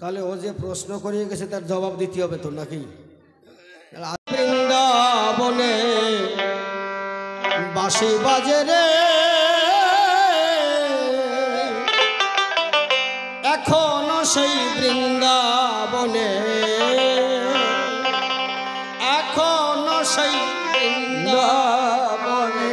তাহলে ও যে প্রশ্ন করিয়ে গেছে তার জবাব দিতে হবে তো নাকি? বৃন্দাবনে বাঁশি বাজে রে, এখনো সেই বৃন্দাবনে, এখনো সেই বৃন্দাবনে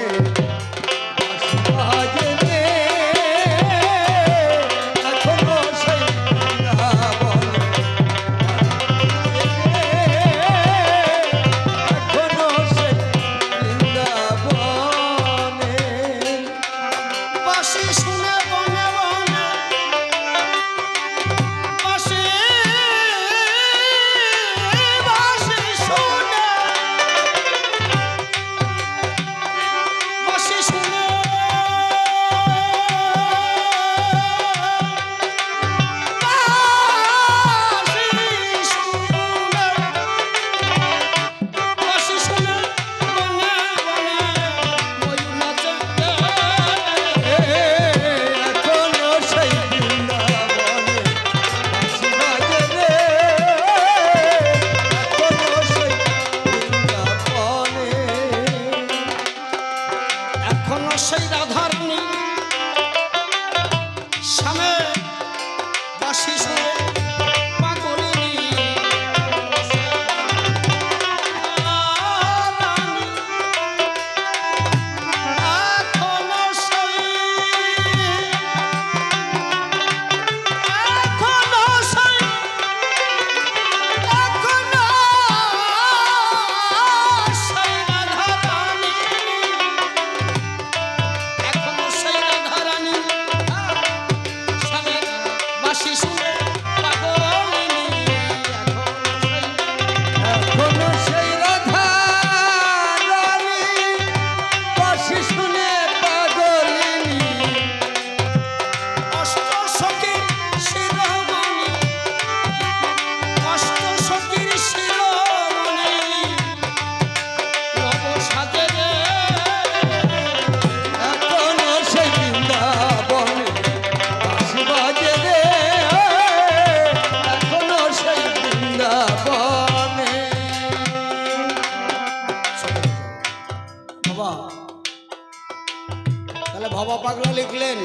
ভবা পাগলা লিখলেন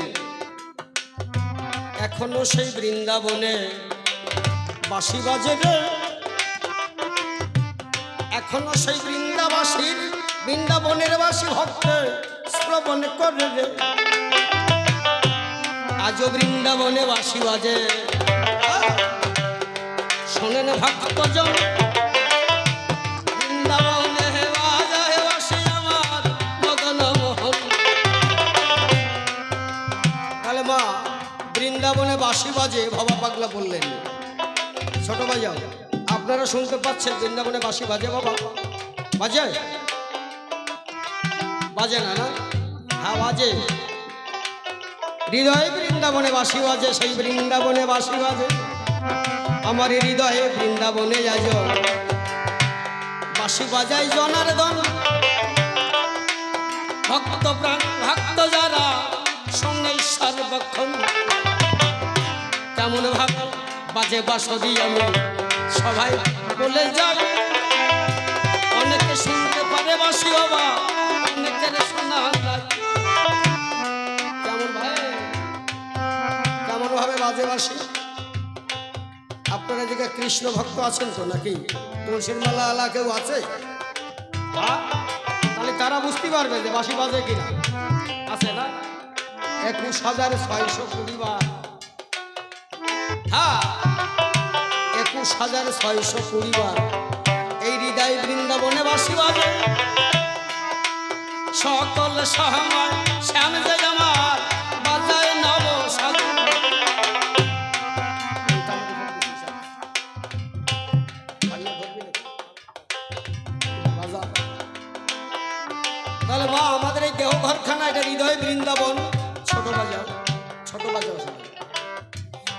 এখনো সেই বৃন্দাবনে বাঁশি বাজে রে, এখনো সেই বৃন্দাবাসীর বৃন্দাবনের বাসী ভক্ত শ্রবণ করে রে, আজও বৃন্দাবনে বাঁশি বাজে শোনেন ভক্তজন, বৃন্দাবনে বাজায় বাঁশি আমার মদন মোহন। তাহলে মা বৃন্দাবনে বাঁশি বাজে ভবা পাগলা বললেন। ছোট ভাইয়া আপনারা শুনতে পাচ্ছেন বৃন্দাবনে বাঁশি বাজে? বাবা বাজে? বাজে না? না হ্যাঁ বাজে। হৃদয়ে বৃন্দাবনে বাঁশি বাজে, সেই বৃন্দাবনে বাঁশি বাজে আমার হৃদয়ে বৃন্দাবনে যাই বাঁশি বাজাই জনার্দন, ভক্ত প্রাণ ভক্ত যারা সঙ্গে সর্বক্ষণ, তেমন ভাব বাজে বাঁশি আমি সবাই বলে যাই। অনেকে শুনতে পারে বাঁশি বাবা, অনেকের শোনা নাই। কেমন ভাবে বাজে বাঁশি? আপনারা দিকে কৃষ্ণ ভক্ত আছেন তো নাকি? তুলসীর মালা আলা কেউ আছে? তাহলে তারা বুঝতে পারবে যে বাঁশি বাজে কিনা। আছে না? 21,620 বার। হ্যাঁ 21,620 বার এই হৃদয় বৃন্দাবনে বাঁশি বাজে। সকল সহময় শ্যাম যে আমার বাজায় নব সাধু।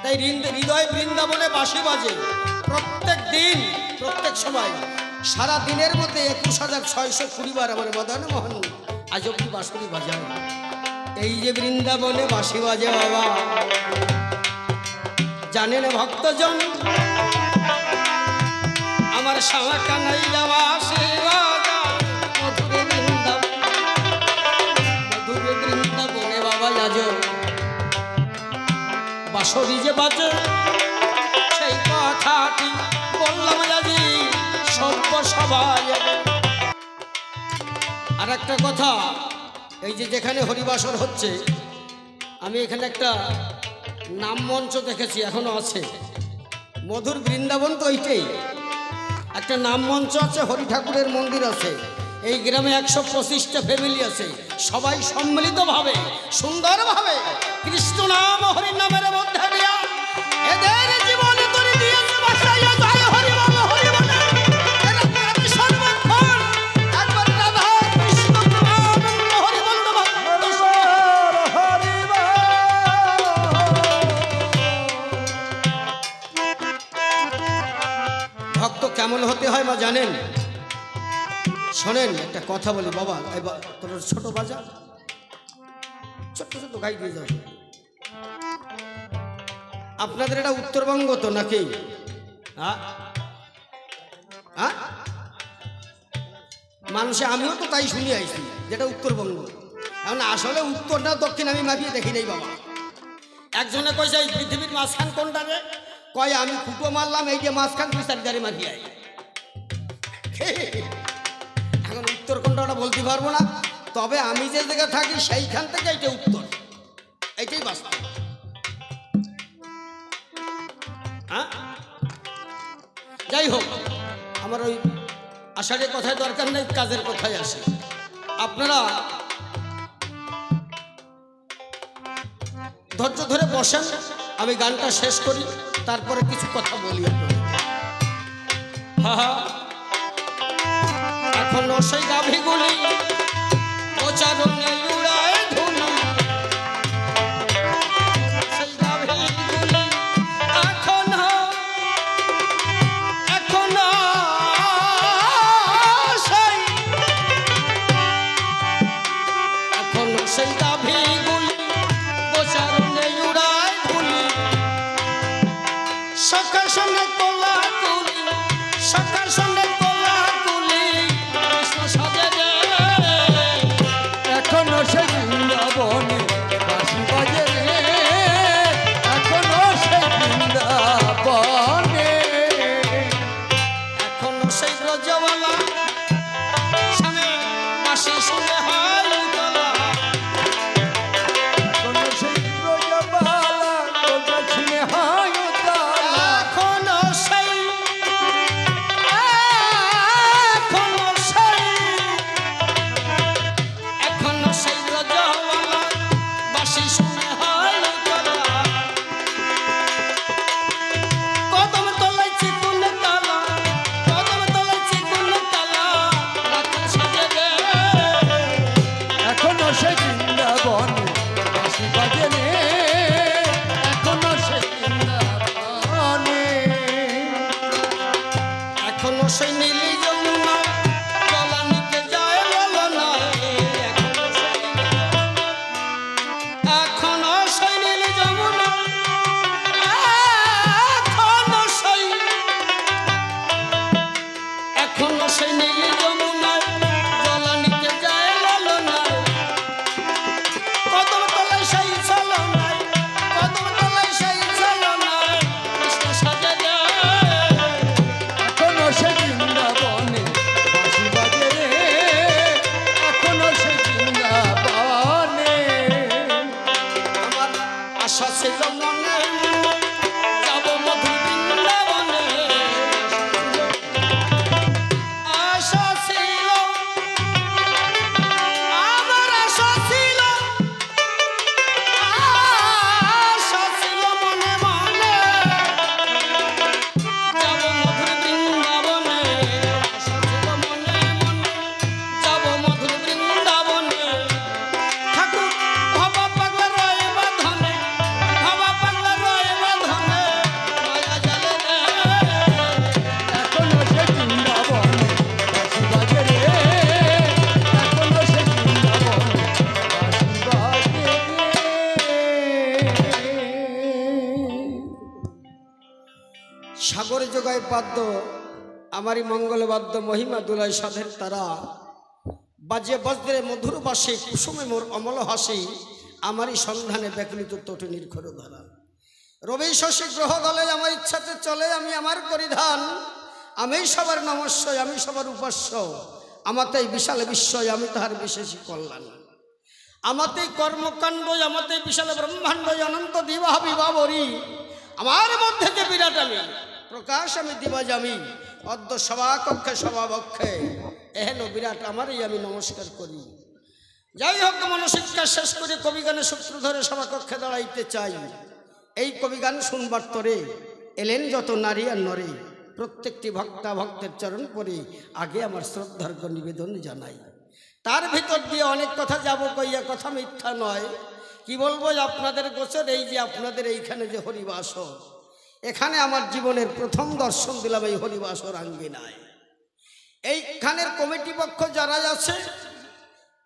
তাই হৃদয় বৃন্দাবনে বাঁশি বাজে প্রত্যেক দিন, প্রত্যেক সময়। সারা দিনের মধ্যে 21,620 বার আমার মদন মোহন আজ অব্দি বাঁশি বাজায়। এই যে বৃন্দাবনে বাঁশি বাজে বাবা, জানেন ভক্তজন আমার শ্যামা কানাইয়া বাঁশি বাজায় মধুরে বৃন্দাবনে বাবা আজ বাঁশরি যে বাজে সেই কথাটি বললাম আজি সভ্য সবাই। আর একটা কথা, এই যে যেখানে হরিবাসর হচ্ছে আমি এখানে একটা নাম মঞ্চ দেখেছি, এখনো আছে। মধুর বৃন্দাবন তো এইটাই, একটা নাম মঞ্চ আছে, হরি ঠাকুরের মন্দির আছে। এই গ্রামে 125টা ফ্যামিলি আছে, সবাই সম্মিলিতভাবে সুন্দরভাবে কৃষ্ণ নাম হরি নামের মধ্যে দিয়া এদের জীবনে তরি দিয়েছে বাসাইয়া যায় হরি বল হরি বল। এরা আমি সর্বক্ষণ একবার রাধা কৃষ্ণ প্রেমানন্দ হরি বল হরি বল। ভক্ত কেমন হতে হয় মা জানেন? শোনেন একটা কথা বলি বাবা, তোর ছোট বাজার ছোট্ট ছোট্ট গাই দিয়ে যাও। আপনাদের এটা উত্তরবঙ্গ তো নাকি? মানুষে আমিও তো তাই শুনি আইছি যেটা উত্তরবঙ্গ। এখন আসলে উত্তরটা দক্ষিণ আমি মাপিয়ে দেখি নাই বাবা। একজনে কইছে এই পৃথিবীর মাঝখান কোনটা রে? কয় আমি ফুটো মারলাম এই যে মাঝখান তুই চারিদারে মারিয়ে আই। এখন উত্তর কোনটা ওটা বলতে পারবো না, তবে আমি যে জায়গায় থাকি সেইখান থেকে এইটা উত্তর, এইটাই বাস্তব। যাই হোক, আমার ওই আষাঢ়ের কথায় দরকার নেই, কাজের কথায় আসে। আপনারা ধৈর্য ধরে বসেন, আমি গানটা শেষ করি, তারপরে কিছু কথা বলি আপনাদের। এখনো সেই গাভীগুলি প্রচারণে উড়ায় ধুলি, সেই গাভীগুলি এখনো সেই গাভীগুলি প্রচারণে উড়ায় ধুলি। সকার সঙ্গে তোলা তুলি, সকার সঙ্গে তোলা তুলি কৃষ্ণ সাজে রে। এখনো সেই বৃন্দাবনে বাঁশি বাজে রে, এখনো সেই বৃন্দাবনে, এখনো সেই ব্রজবালা সামনে বাঁশি শুনে হয় উতলা। এখনো সেই ব্রজবালা তোমরা ছিনে হয় উতলা, এখনো সাগরে যোগায় বাদ্য আমারই মঙ্গলবাদ্য মহিমা দুলাই সাধের তারা বাজে বজ্রে মধুর বাসে কুসুমে মোর অমল হাসি আমারই সন্ধানে ব্যাকলিত তটনির খর ধারা রবি শশী গ্রহ দলে আমার ইচ্ছাতে চলে আমি আমার পরিধান আমি সবার নমস্য আমি সবার উপাস্য আমাতেই বিশাল বিশ্বয় আমি তাহার বিশেষই কল্যাণ আমাতেই কর্মকাণ্ড আমাতেই বিশাল ব্রহ্মাণ্ড অনন্ত দিবাহ বিবাবরী আমার মধ্যে যে বিরাট আমি প্রকাশ আমি দিবাজ আমি অদ্য সভাকক্ষে সভাবক্ষে এহেন বিরাট আমারই আমি নমস্কার করি। যাই হোক মনশিক্ষা শেষ করে কবিগানের সূত্র ধরে সভাকক্ষে দাঁড়াইতে চাই। এই কবিগান শুনবার তরে এলেন যত নারী আর নরে প্রত্যেকটি ভক্তা ভক্তের চরণ পরে আগে আমার শ্রদ্ধার্ঘ নিবেদন জানাই। তার ভিতর দিয়ে অনেক কথা যাব কইয়া কথা মিথ্যা নয়। কি বলবো আপনাদের গোচর এই যে আপনাদের এইখানে যে হরিবাসর এখানে আমার জীবনের প্রথম দর্শন দিলাম এই হরিবাসর আঙ্গিনায়। এইখানের কমিটি পক্ষ যারা আছে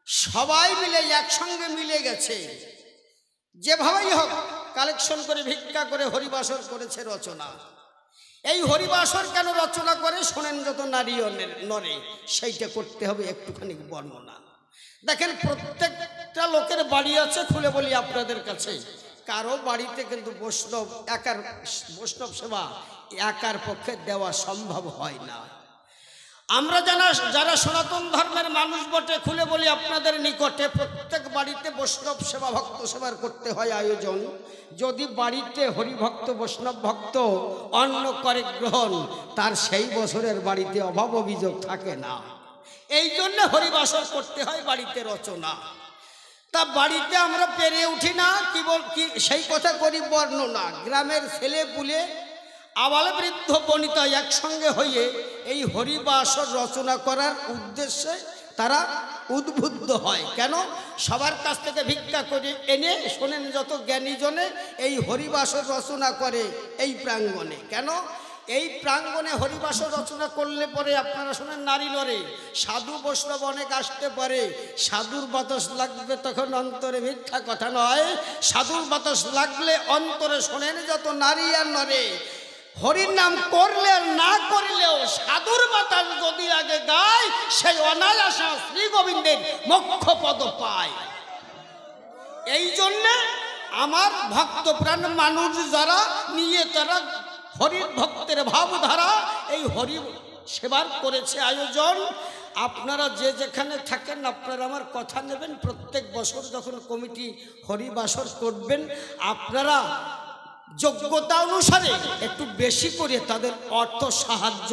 সবাই মিলে একসঙ্গে মিলে গেছে যেভাবেই হোক কালেকশন করে ভিক্ষা করে হরিবাসর করেছে রচনা। এই হরিবাসর কেন রচনা করে শোনেন যত নারী নরে সেইটা করতে হবে একটুখানি বর্ণনা। দেখেন প্রত্যেকটা লোকের বাড়ি আছে খুলে বলি আপনাদের কাছে কারো বাড়িতে কিন্তু বৈষ্ণব সেবা একার পক্ষে দেওয়া সম্ভব হয় না। আমরা যারা সনাতন ধর্মের মানুষ বটে খুলে বলি আপনাদের নিকটে প্রত্যেক বাড়িতে বৈষ্ণব সেবা ভক্ত সেবার করতে হয় আয়োজন। যদি বাড়িতে হরিভক্ত বৈষ্ণব ভক্ত অন্ন করে গ্রহণ তার সেই বছরের বাড়িতে অভাব অভিযোগ থাকে না। এই জন্য হরিবাসর করতে হয় বাড়িতে রচনা। তা বাড়িতে আমরা পেরে উঠি না কি সেই কথা করি বর্ণনা। গ্রামের ছেলে পুলে আবাল বৃদ্ধ বনিতা একসঙ্গে হয়ে এই হরিবাসর রচনা করার উদ্দেশ্যে তারা উদ্বুদ্ধ হয়। কেন? সবার কাছ থেকে ভিক্ষা করে এনে শোনেন যত জ্ঞানীজনে এই হরিবাসর রচনা করে এই প্রাঙ্গণে। কেন? এই প্রাঙ্গণে হরিবাসর রচনা করলে পরে আপনারা শোনেন নারী নরে সাধু বৈষ্ণব অনেক আসতে পারে। সাধুর বাতাস লাগবে তখন অন্তরে মিথ্যা কথা নয়। সাধুর বাতাস লাগলে অন্তরে শোনেন যত নারী আর নরে হরির নাম করলে আর না করলেও সাধুর বাতাস যদি আগে গায় সেই অনায়াসা শ্রী গোবিন্দের মোক্ষ পদ পায়। এই জন্যে আমার ভক্ত প্রাণ মানুষ যারা নিয়ে তারা হরির ভক্তের ভাবধারা এই হরি সেবার করেছে আয়োজন। আপনারা যে যেখানে থাকেন আপনারা আমার কথা নেবেন। প্রত্যেক বছর যখন কমিটি হরিবাসর করবেন আপনারা যোগ্যতা অনুসারে একটু বেশি করে তাদের অর্থ সাহায্য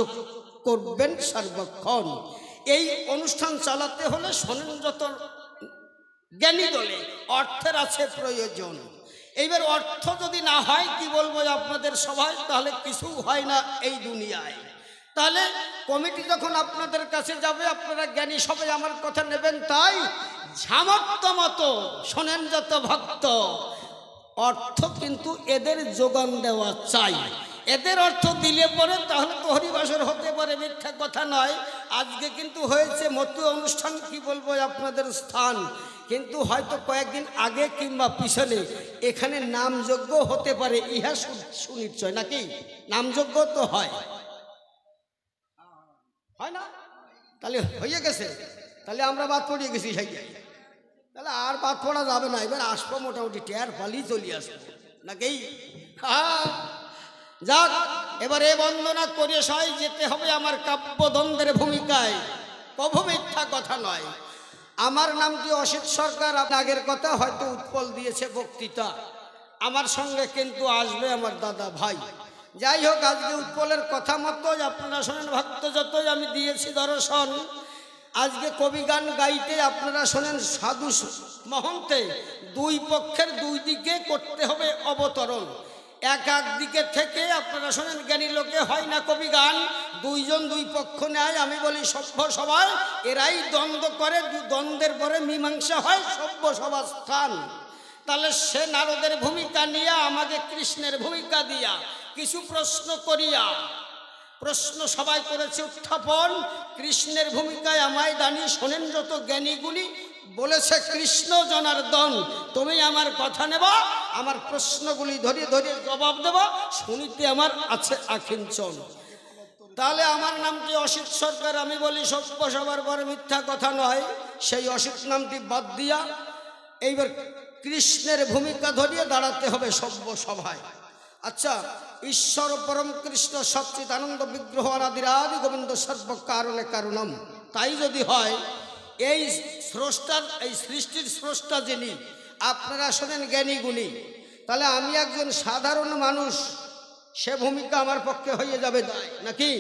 করবেন সর্বক্ষণ। এই অনুষ্ঠান চালাতে হলে শোনেন যত জ্ঞানী দলে অর্থের আছে প্রয়োজন। এইবার অর্থ যদি না হয় কি বলবো আপনাদের সবাই তাহলে কিছু হয় না এই দুনিয়ায়। তাহলে কমিটি যখন আপনাদের কাছে যাবে আপনারা জ্ঞানী সবাই আমার কথা নেবেন। তাই সামর্থ্য মতো শোনেন যত ভক্ত অর্থ কিন্তু এদের যোগান দেওয়া চাই। এদের অর্থ দিলে পরে তাহলে তো হরিবাসর হতে পারে, মিথ্যা কথা নয়। আজকে কিন্তু হয়েছে মতো অনুষ্ঠান কি বলবো আপনাদের স্থান, কিন্তু হয়তো কয়েকদিন আগে কিংবা পিছনে এখানে নামযজ্ঞ হতে পারে, ইহা সুনিশ্চয় নাকি? নামযজ্ঞ তো হয় না? তাহলে হয়ে গেছে, তাহলে আমরা বাদ পড়িয়ে গেছি সেই জায়গায়, তাহলে আর বাদ পড়া যাবে না। এবার আসবো মোটামুটি টেয়ার ফালি চলে আসবো নাকি? যাক, এবারে বন্দনা করে সবাই যেতে হবে আমার কাব্যদ্বন্দ্বের ভূমিকায়, কভু মিথ্যা কথা নয়। আমার নামটি অসিত সরকার, আগের কথা হয়তো উৎপল দিয়েছে বক্তৃতা, আমার সঙ্গে কিন্তু আসবে আমার দাদা ভাই। যাই হোক, আজকে উৎপলের কথা মতো আপনারা শোনেন ভক্ত যতই আমি দিয়েছি দর্শন। আজকে কবি গান গাইতে আপনারা শোনেন সাধু মহন্তে দুই পক্ষের দুই দিকে করতে হবে অবতরণ। এক দিকে থেকে আপনারা শোনেন জ্ঞানী লোকে হয় না কবি গান, দুইজন দুই পক্ষ নেয়। আমি বলি সভ্য সভায় এরাই দ্বন্দ্ব করে, দ্বন্দ্বের পরে মীমাংসা হয় সভ্য সভার স্থান। তাহলে সে নারদের ভূমিকা নিয়া আমাকে কৃষ্ণের ভূমিকা দিয়া কিছু প্রশ্ন করিয়া, প্রশ্ন সবাই করেছে উত্থাপন, কৃষ্ণের ভূমিকায় আমায় দানি শোনেন যত জ্ঞানীগুলি বলেছে কৃষ্ণ জনার্দন তুমি আমার কথা নেবা, আমার প্রশ্নগুলি ধরে ধরে জবাব দেবা, শুনিতে আমার আছে আকিঞ্চন। তাহলে আমার নামটি অসিত সরকার, আমি বলি সভ্য সবার পরে মিথ্যা কথা নয়, সেই অসিত নামটি বাদ দিয়া এইবার কৃষ্ণের ভূমিকা ধরিয়ে দাঁড়াতে হবে সভ্য সভায়। আচ্ছা, ঈশ্বর পরম কৃষ্ণ সচ্চিত আনন্দ বিগ্রহ আদিরাদি গোবিন্দ সর্ব কারণে কারণম, তাই যদি হয় এই স্রষ্টার, এই সৃষ্টির স্রষ্টা যিনি, আপনারা শোনেন জ্ঞানী গুণী, তাহলে আমি একজন সাধারণ মানুষ, সে ভূমিকা আমার পক্ষে হয়ে যাবে তাই নাকি?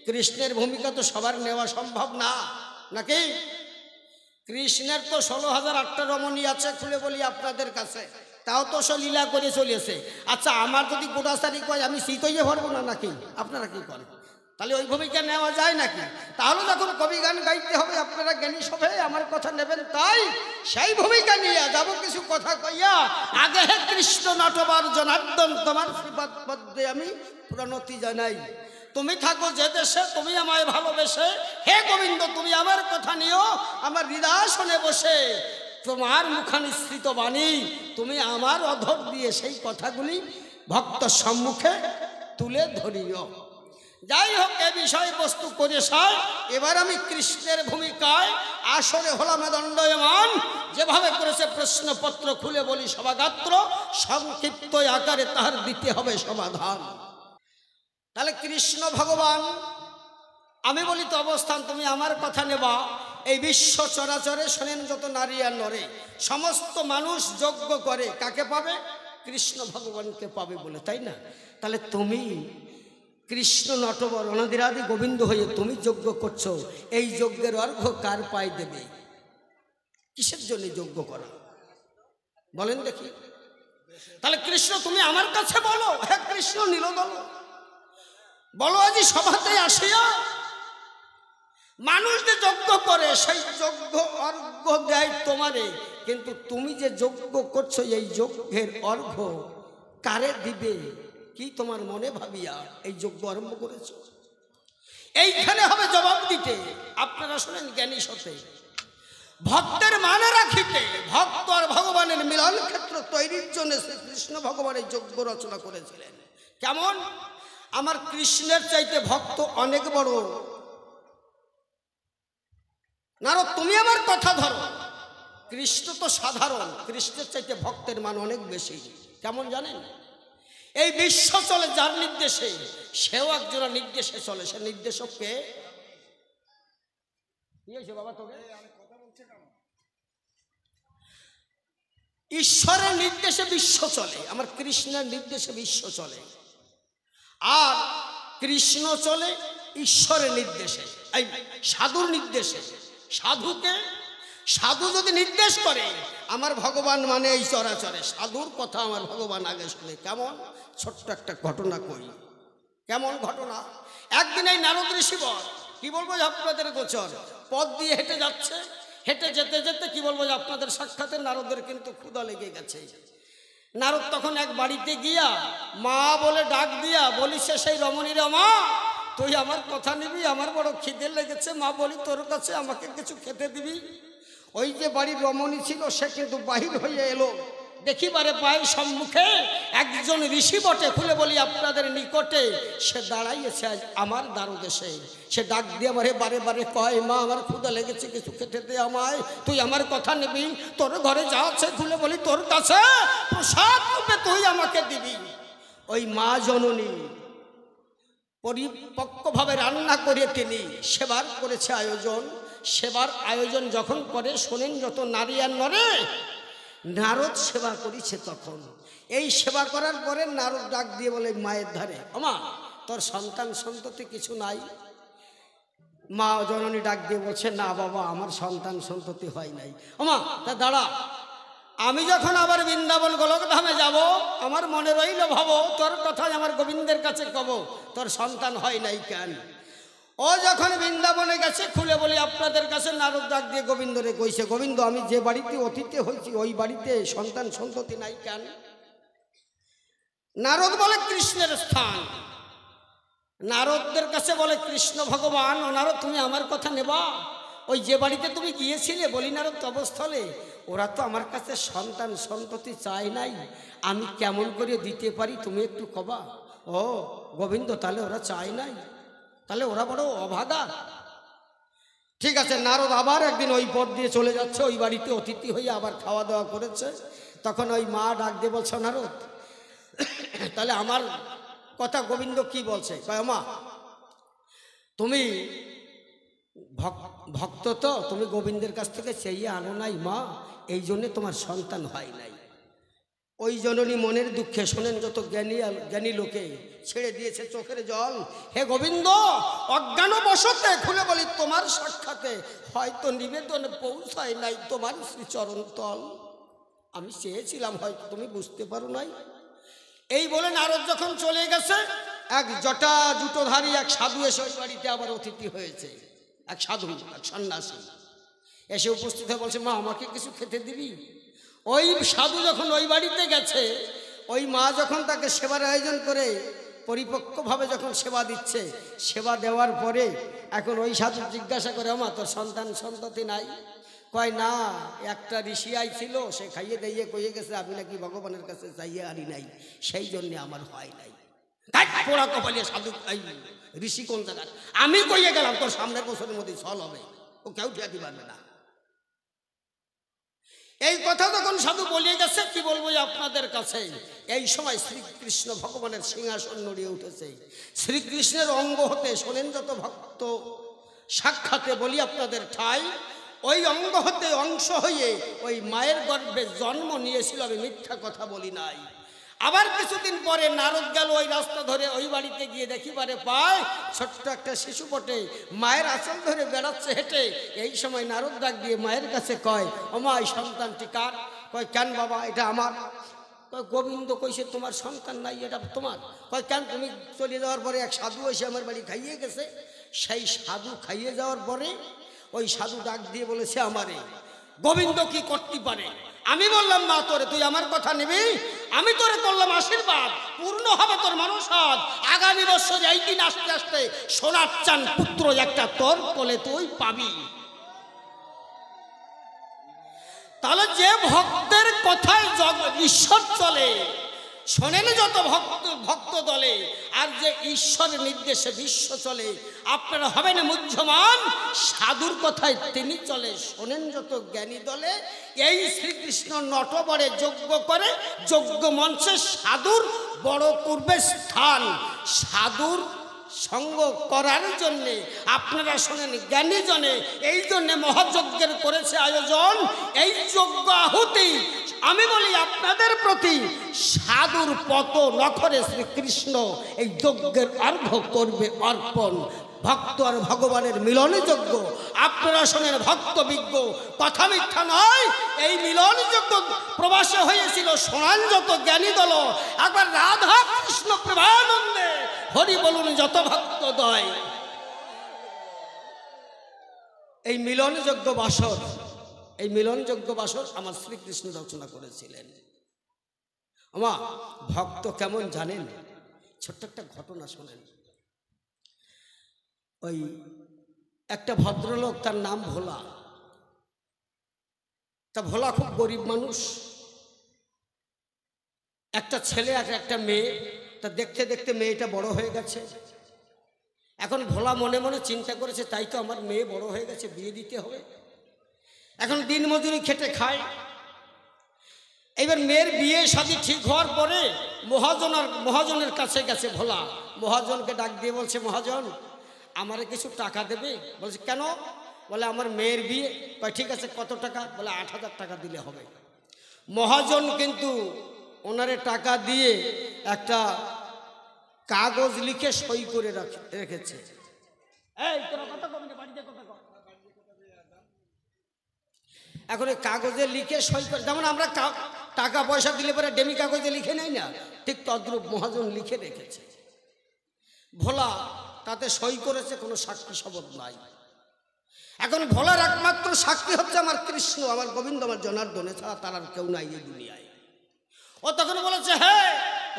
কৃষ্ণের ভূমিকা তো সবার নেওয়া সম্ভব না নাকি? কৃষ্ণের তো 16,008টা রমণী আছে, খুলে বলি আপনাদের কাছে, তাও তো সে লীলা করে চলেছে। আচ্ছা, আমার যদি গোটাচারি কয় আমি শীতইয়ে ভরবো না নাকি? আপনারা কি করেন? তাহলে ওই ভূমিকা নেওয়া যায় নাকি? তাহলে যখন কবি গান গাইতে হবে, আপনারা জ্ঞানী সবে আমার কথা নেবেন, তাই সেই ভূমিকা নিয়ে যাব কিছু কথা কইয়া। আগে হে কৃষ্ণ নটবর জনার্দন, তোমার শ্রীপাদ পদ্মে আমি প্রণতি জানাই। তুমি থাকো যে দেশে, তুমি আমায় ভালোবেসে, হে গোবিন্দ তুমি আমার কথা নিও আমার হৃদয়াসনে বসে। তোমার মুখানিসৃত বাণী তুমি আমার অধর দিয়ে সেই কথাগুলি ভক্ত সম্মুখে তুলে ধরিও। যাই হোক, এ বিষয়বস্তু করে সায়, এবার আমি কৃষ্ণের ভূমিকায় আসরে হলাম দণ্ডয়মান, যেভাবে করেছে প্রশ্নপত্র খুলে বলি সভাগাত্র, সংক্ষিপ্ত আকারে তাহার দিতে হবে সমাধান। তাহলে কৃষ্ণ ভগবান, আমি বলি তো অবস্থান, তুমি আমার কথা নেবা। এই বিশ্ব চরাচরে শোনেন যত নারী আর নরে, সমস্ত মানুষ যজ্ঞ করে, কাকে পাবে? কৃষ্ণ ভগবানকে পাবে বলে, তাই না? তাহলে তুমি কৃষ্ণ নটবর অনাদিরাদি গোবিন্দ হয়ে তুমি যজ্ঞ করছো, এই যজ্ঞের অর্ঘ্য কার পায় দেবে? কিসের জন্য যজ্ঞ করা বলেন দেখি? তাহলে কৃষ্ণ তুমি আমার কাছে বলো, হে কৃষ্ণ নীলদল, বলো আজি সভাতে আসিয়া মানুষ যে যজ্ঞ করে সেই যজ্ঞ অর্ঘ্য দেয় তোমারে, কিন্তু তুমি যে যজ্ঞ করছো এই যজ্ঞের অর্ঘ্য কারে দিবে? কি তোমার মনে ভাবিয়া এই যজ্ঞ আরম্ভ করেছো? এইখানে হবে জবাব দিতে। আপনারা শোনেন জ্ঞানী সতে, ভক্তের মানে রাখিতে, ভক্ত আর ভগবানের মিলন ক্ষেত্র তৈরির জন্য শ্রীকৃষ্ণ ভগবান এই যজ্ঞ রচনা করেছিলেন। কেমন? আমার কৃষ্ণের চাইতে ভক্ত অনেক বড়। নারদ তুমি আমার কথা ধরো, কৃষ্ণ তো সাধারণ, কৃষ্ণের চাইতে ভক্তের মান অনেক বেশি। কেমন জানেন? এই বিশ্ব চলে যার নির্দেশে, সেও একজনের নির্দেশে চলে। সে নির্দেশককে কি হয়েছে বাবা তোকে? ঈশ্বরের নির্দেশে বিশ্ব চলে, আমার কৃষ্ণের নির্দেশে বিশ্ব চলে। আর কৃষ্ণ চলে ঈশ্বরের নির্দেশে, এই সাধুর নির্দেশে। সাধুকে, সাধু যদি নির্দেশ করে, আমার ভগবান মানে এই চরাচরে, সাধুর কথা আমার ভগবান আগে শুনে। কেমন? ছোট্ট একটা ঘটনা কই। কেমন ঘটনা? একদিন এই নারদ ঋষিবর, কি বলবো যে আপনাদের গোচর, পথ দিয়ে হেঁটে যাচ্ছে, হেঁটে যেতে যেতে কি বলবো যে আপনাদের সাক্ষাতের নারদের কিন্তু ক্ষুধা লেগে গেছে। নারদ তখন এক বাড়িতে গিয়া মা বলে ডাক দিয়া বলিছে সেই রমণীরা, মা তুই আমার কথা নিবি, আমার বড় খিদে লেগেছে। মা বলি তোর কাছে আমাকে কিছু খেতে দিবি? ওই যে বাড়ির রমণী ছিল সে কিন্তু বাহির হয়ে এলো, দেখিবারে পায় সম্মুখে একজন ঋষি বটে, খুলে বলি আপনাদের নিকটে সে দাঁড়াইয়েছে আজ আমার দ্বারদেশে। সে ডাক দিয়ে আমারে বারে বারে কয়, মা আমার ক্ষুধা লেগেছে, কিছু খেতে দে আমায়, তুই আমার কথা নিবি, তোর ঘরে যা আছে খুলে বলি তোর কাছে প্রসাদ রূপে তুই আমাকে দিবি। ওই মা জননী পরিপক্কভাবে রান্না করে তিনি সেবার করেছে আয়োজন। সেবার আয়োজন যখন করে শোনেন যত নারী আর নরে, নারদ সেবা করেছে তখন। এই সেবা করার পরে নারদ ডাক দিয়ে বলে মায়ের ধারে, ওমা তোর সন্তান সন্ততি কিছু নাই? মা জননী ডাক দিয়ে বলছে, না বাবা আমার সন্তান সন্ততি হয় নাই। ওমা তা দাঁড়া, আমি যখন আবার বৃন্দাবন গোলকধামে যাব, আমার মনে রইল ভাব তোর কথাই আমার গোবিন্দের কাছে কব, তোর সন্তান হয় নাই কেন? ও যখন বৃন্দাবনে গেছে, খুলে বলি আপনাদের কাছে, নারদ ডাক দিয়ে গোবিন্দরে কইছে, গোবিন্দ আমি যে বাড়িতে অতীতে হয়েছি ওই বাড়িতে সন্তান সন্ততি নাই কেন? নারদ বলে কৃষ্ণের স্থান। নারদদের কাছে বলে কৃষ্ণ ভগবান, ও নারদ তুমি আমার কথা নেবা? ওই যে বাড়িতে তুমি গিয়েছিলে বলি নারদ তপস্থলে, ওরা তো আমার কাছে সন্তান সন্ততি চায় নাই, আমি কেমন করে দিতে পারি তুমি একটু কবা? ও গোবিন্দ, তাহলে ওরা চায় নাই, তাহলে ওরা বড় অভাগা। ঠিক আছে, নারদ আবার একদিন ওই পথ দিয়ে চলে যাচ্ছে, ওই বাড়িতে অতিথি হয়ে আবার খাওয়া দাওয়া করেছে। তখন ওই মা ডাক দিয়ে বলছে, নারদ তাহলে আমার কথা গোবিন্দ কি বলছে? কয় মা, তুমি ভক্ত তো, তুমি গোবিন্দের কাছ থেকে চেয়ে আনো নাই মা, এই জন্যে তোমার সন্তান হয় নাই। ওই জননী মনের দুঃখে, শোনেন, যত জ্ঞানী লোকে ছেড়ে দিয়েছে চোখের জল। হে গোবিন্দ, অজ্ঞানবশতে খুলে বলি, তোমার সাক্ষাতে হয়তো নিবেদনে পৌঁছায় নাই তোমার শ্রীচরণ তল। আমি চেয়েছিলাম, হয়তো তুমি বুঝতে পারো নাই। এই বলে নারদ যখন চলে গেছে, এক জটা জুটোধারী এক সাধু এসে ওই বাড়িতে আবার অতিথি হয়েছে। এক সাধু, এক সন্ন্যাসী এসে উপস্থিত হয়ে বলছে, মা আমাকে কিছু খেতে দিবি? ওই সাধু যখন ওই বাড়িতে গেছে, ওই মা যখন তাকে সেবার আয়োজন করে পরিপক্কভাবে যখন সেবা দিচ্ছে, সেবা দেওয়ার পরে এখন ওই সাধু জিজ্ঞাসা করে, মা তোর সন্ততি নাই? কয় না, একটা ঋষি আইছিল, সে খাইয়ে দাইয়ে কইয়ে গেছে আমি নাকি ভগবানের কাছে চাইয়ে আনি নাই, সেই জন্যে আমার হয় নাই। পোড়া কপালিয়া সাধু, ঋষি কোন জায়গায়? আমি কইয়ে গেলাম তোর সামনের বছরের মধ্যে ছল হবে, ও কেউ ঠেকাতে পারবে না। এই কথা যখন সাধু বলিয়ে গেছে, কি বলবো আপনাদের কাছে, এই সময় শ্রীকৃষ্ণ ভগবানের সিংহাসন নড়িয়ে উঠেছে। শ্রীকৃষ্ণের অঙ্গ হতে, শোনেন, যত ভক্ত সাক্ষাতে বলি আপনাদের ঠাই, ওই অঙ্গ হতে অংশ হয়ে ওই মায়ের গর্ভে জন্ম নিয়েছিল, আমি মিথ্যা কথা বলি নাই। আবার কিছুদিন পরে নারদ গেল ওই রাস্তা ধরে, ওই বাড়িতে গিয়ে দেখিবারে পায় ছোট্ট একটা শিশু বটে মায়ের আঁচল ধরে বেড়াচ্ছে হেঁটে। এই সময় নারদ ডাক দিয়ে মায়ের কাছে কয়, ও মা, এই সন্তানটি কার? কয়, কেন বাবা, এটা আমার। কয়, গোবিন্দ কইছে তোমার সন্তান নাই, এটা তোমার। কয়, কেন? তুমি চলে যাওয়ার পরে এক সাধু এসে আমার বাড়ি খাইয়ে গেছে। সেই সাধু খাইয়ে যাওয়ার পরে ওই সাধু ডাক দিয়ে বলেছে, আমারে গোবিন্দ কি করতে পারে? আমি বললাম, মা তোরে, তুই আমার কথা নিবি? আমি তোরে করলাম আশীর্বাদ, পূর্ণ হবে তোর মনসাদ। আগামী বছর এই দিন আস্তে আস্তে সোনার চান পুত্র একটা তোর কোলে তুই পাবি। তাহলে যে ভক্তের কথায় ঈশ্বর চলে, শোনেন, যত ভক্ত দলে, আর যে ঈশ্বরের নির্দেশে বিশ্ব চলে, আপনারা হবেন মুহ্যমান, সাধুর কথায় তিনি চলে। শোনেন, যত জ্ঞানী দলে, এই শ্রীকৃষ্ণ নটবরে যজ্ঞ করে, যজ্ঞ মঞ্চে সাধুর বড় করবে স্থান। সাধুর সঙ্গ করার জন্যে আপনারা শোনেন, জ্ঞানী জনে এই জন্যে মহাযজ্ঞের করেছে আয়োজন। এই যজ্ঞ আহুতি আমি বলি আপনাদের প্রতি, সাধুর পত নখরে শ্রীকৃষ্ণ এই যজ্ঞের অর্ঘ্য করবে অর্পণ। ভক্ত আর ভগবানের মিলনে যজ্ঞ। আপনারা শোনেন, ভক্ত বিজ্ঞ, কথা মিথ্যা নয়। এই মিলন যজ্ঞ প্রবাসে হয়েছিল, শোনান যত জ্ঞানী দল, একবার রাধা কৃষ্ণ প্রেমানন্দে হরি বলুন যত ভক্ত দয়। এই মিলনযোগ্য বাসর, এই মিলনযোগ্য বাসর আমার শ্রীকৃষ্ণ রচনা করেছিলেন। আমার ভক্ত কেমন জানেন? ছোট্ট একটা ঘটনা শোনেন। ওই একটা ভদ্রলোক, তার নাম ভোলা। তা ভোলা খুব গরিব মানুষ। একটা ছেলে আর একটা মেয়ে। তা দেখতে দেখতে মেয়েটা বড় হয়ে গেছে। এখন ভোলা মনে মনে চিন্তা করেছে, তাই তো আমার মেয়ে বড় হয়ে গেছে, বিয়ে দিতে হবে। এখন দিন মজুরি খেটে খায়। এবার মেয়ের বিয়ে শাদী ঠিক হওয়ার পরে মহাজনের কাছে গেছে ভোলা। মহাজনকে ডাক দিয়ে বলছে, মহাজন আমারে কিছু টাকা দেবে? বলছে, কেন? বলে, আমার মেয়ের বিয়ে। কয়, ঠিক আছে, কত টাকা? বলে, ৮,০০০ টাকা দিলে হবে। মহাজন কিন্তু ওনারে টাকা দিয়ে একটা কাগজ লিখে সই করে রেখেছে। এখন এই কাগজে লিখে সই করে, যেমন আমরা টাকা পয়সা দিলে পরে ডেমি কাগজে লিখে নেই না, ঠিক তদ্রূপ মহাজন লিখে রেখেছে। ভোলা তাতে সই করেছে, কোনো সাক্ষী শপথ নাই। এখন ভোলার একমাত্র সাক্ষী হচ্ছে আমার কৃষ্ণ, আমার গোবিন্দ, আমার জনার্দন, ছাড়া তার আর কেউ নাই এই দুনিয়ায়। ও তখন বলেছে, হ্যাঁ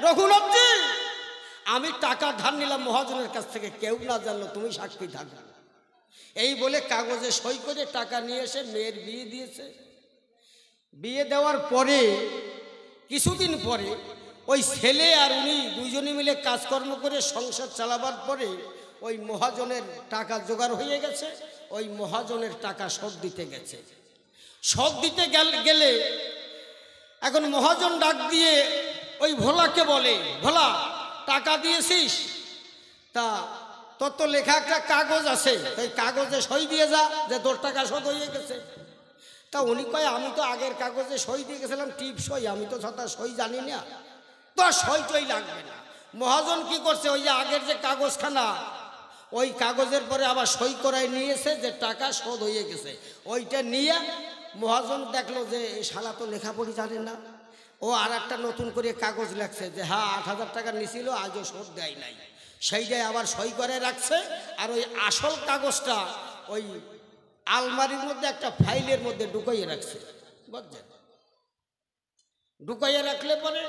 রঘুনাথজি, আমি টাকা ধার নিলাম মহাজনের কাছ থেকে, কেউ না জানলো, তুমি সাক্ষী থাকবে। এই বলে কাগজে সই করে টাকা নিয়ে এসে মেয়ের বিয়ে দিয়েছে। বিয়ে দেওয়ার পরে কিছুদিন পরে ওই ছেলে আর উনি দুইজনে মিলে কাজকর্ম করে সংসার চালাবার পরে ওই মহাজনের টাকা জোগাড় হয়ে গেছে, ওই মহাজনের টাকা শোধ দিতে গেছে। শোধ দিতে গেলে এখন মহাজন ডাক দিয়ে ওই ভোলাকে বলে, ভোলা টাকা দিয়েছিস? তা তোর তো লেখা একটা কাগজ আছে, ওই কাগজে সই দিয়ে যা যে তোর টাকা শোধ হয়ে গেছে। তা উনি কয় আমি তো আগের কাগজে সই দিয়ে গেছিলাম, টিপ সই, আমি তো ছটা সই জানি না, তো সই টই লাগবে না। মহাজন কি করছে, ওই যে আগের যে কাগজখানা, ওই কাগজের পরে আবার সই করায় নিয়েছে যে টাকা শোধ হয়ে গেছে। ওইটা নিয়ে মহাজন দেখলো যে এই শালা তো লেখাপড়ি জানে না, ও আর একটা নতুন করে কাগজ লেখছে যে হ্যাঁ 8,000 টাকা নিছিল, আজও শোধ দেয় নাই, সেইটাই আবার সই করে রাখছে। আর ওই আসল কাগজটা ওই আলমারির মধ্যে একটা ফাইলের মধ্যে ঢুকাইয়ে রাখছে, বুঝছেন? ঢুকাইয়ে রাখলে পরে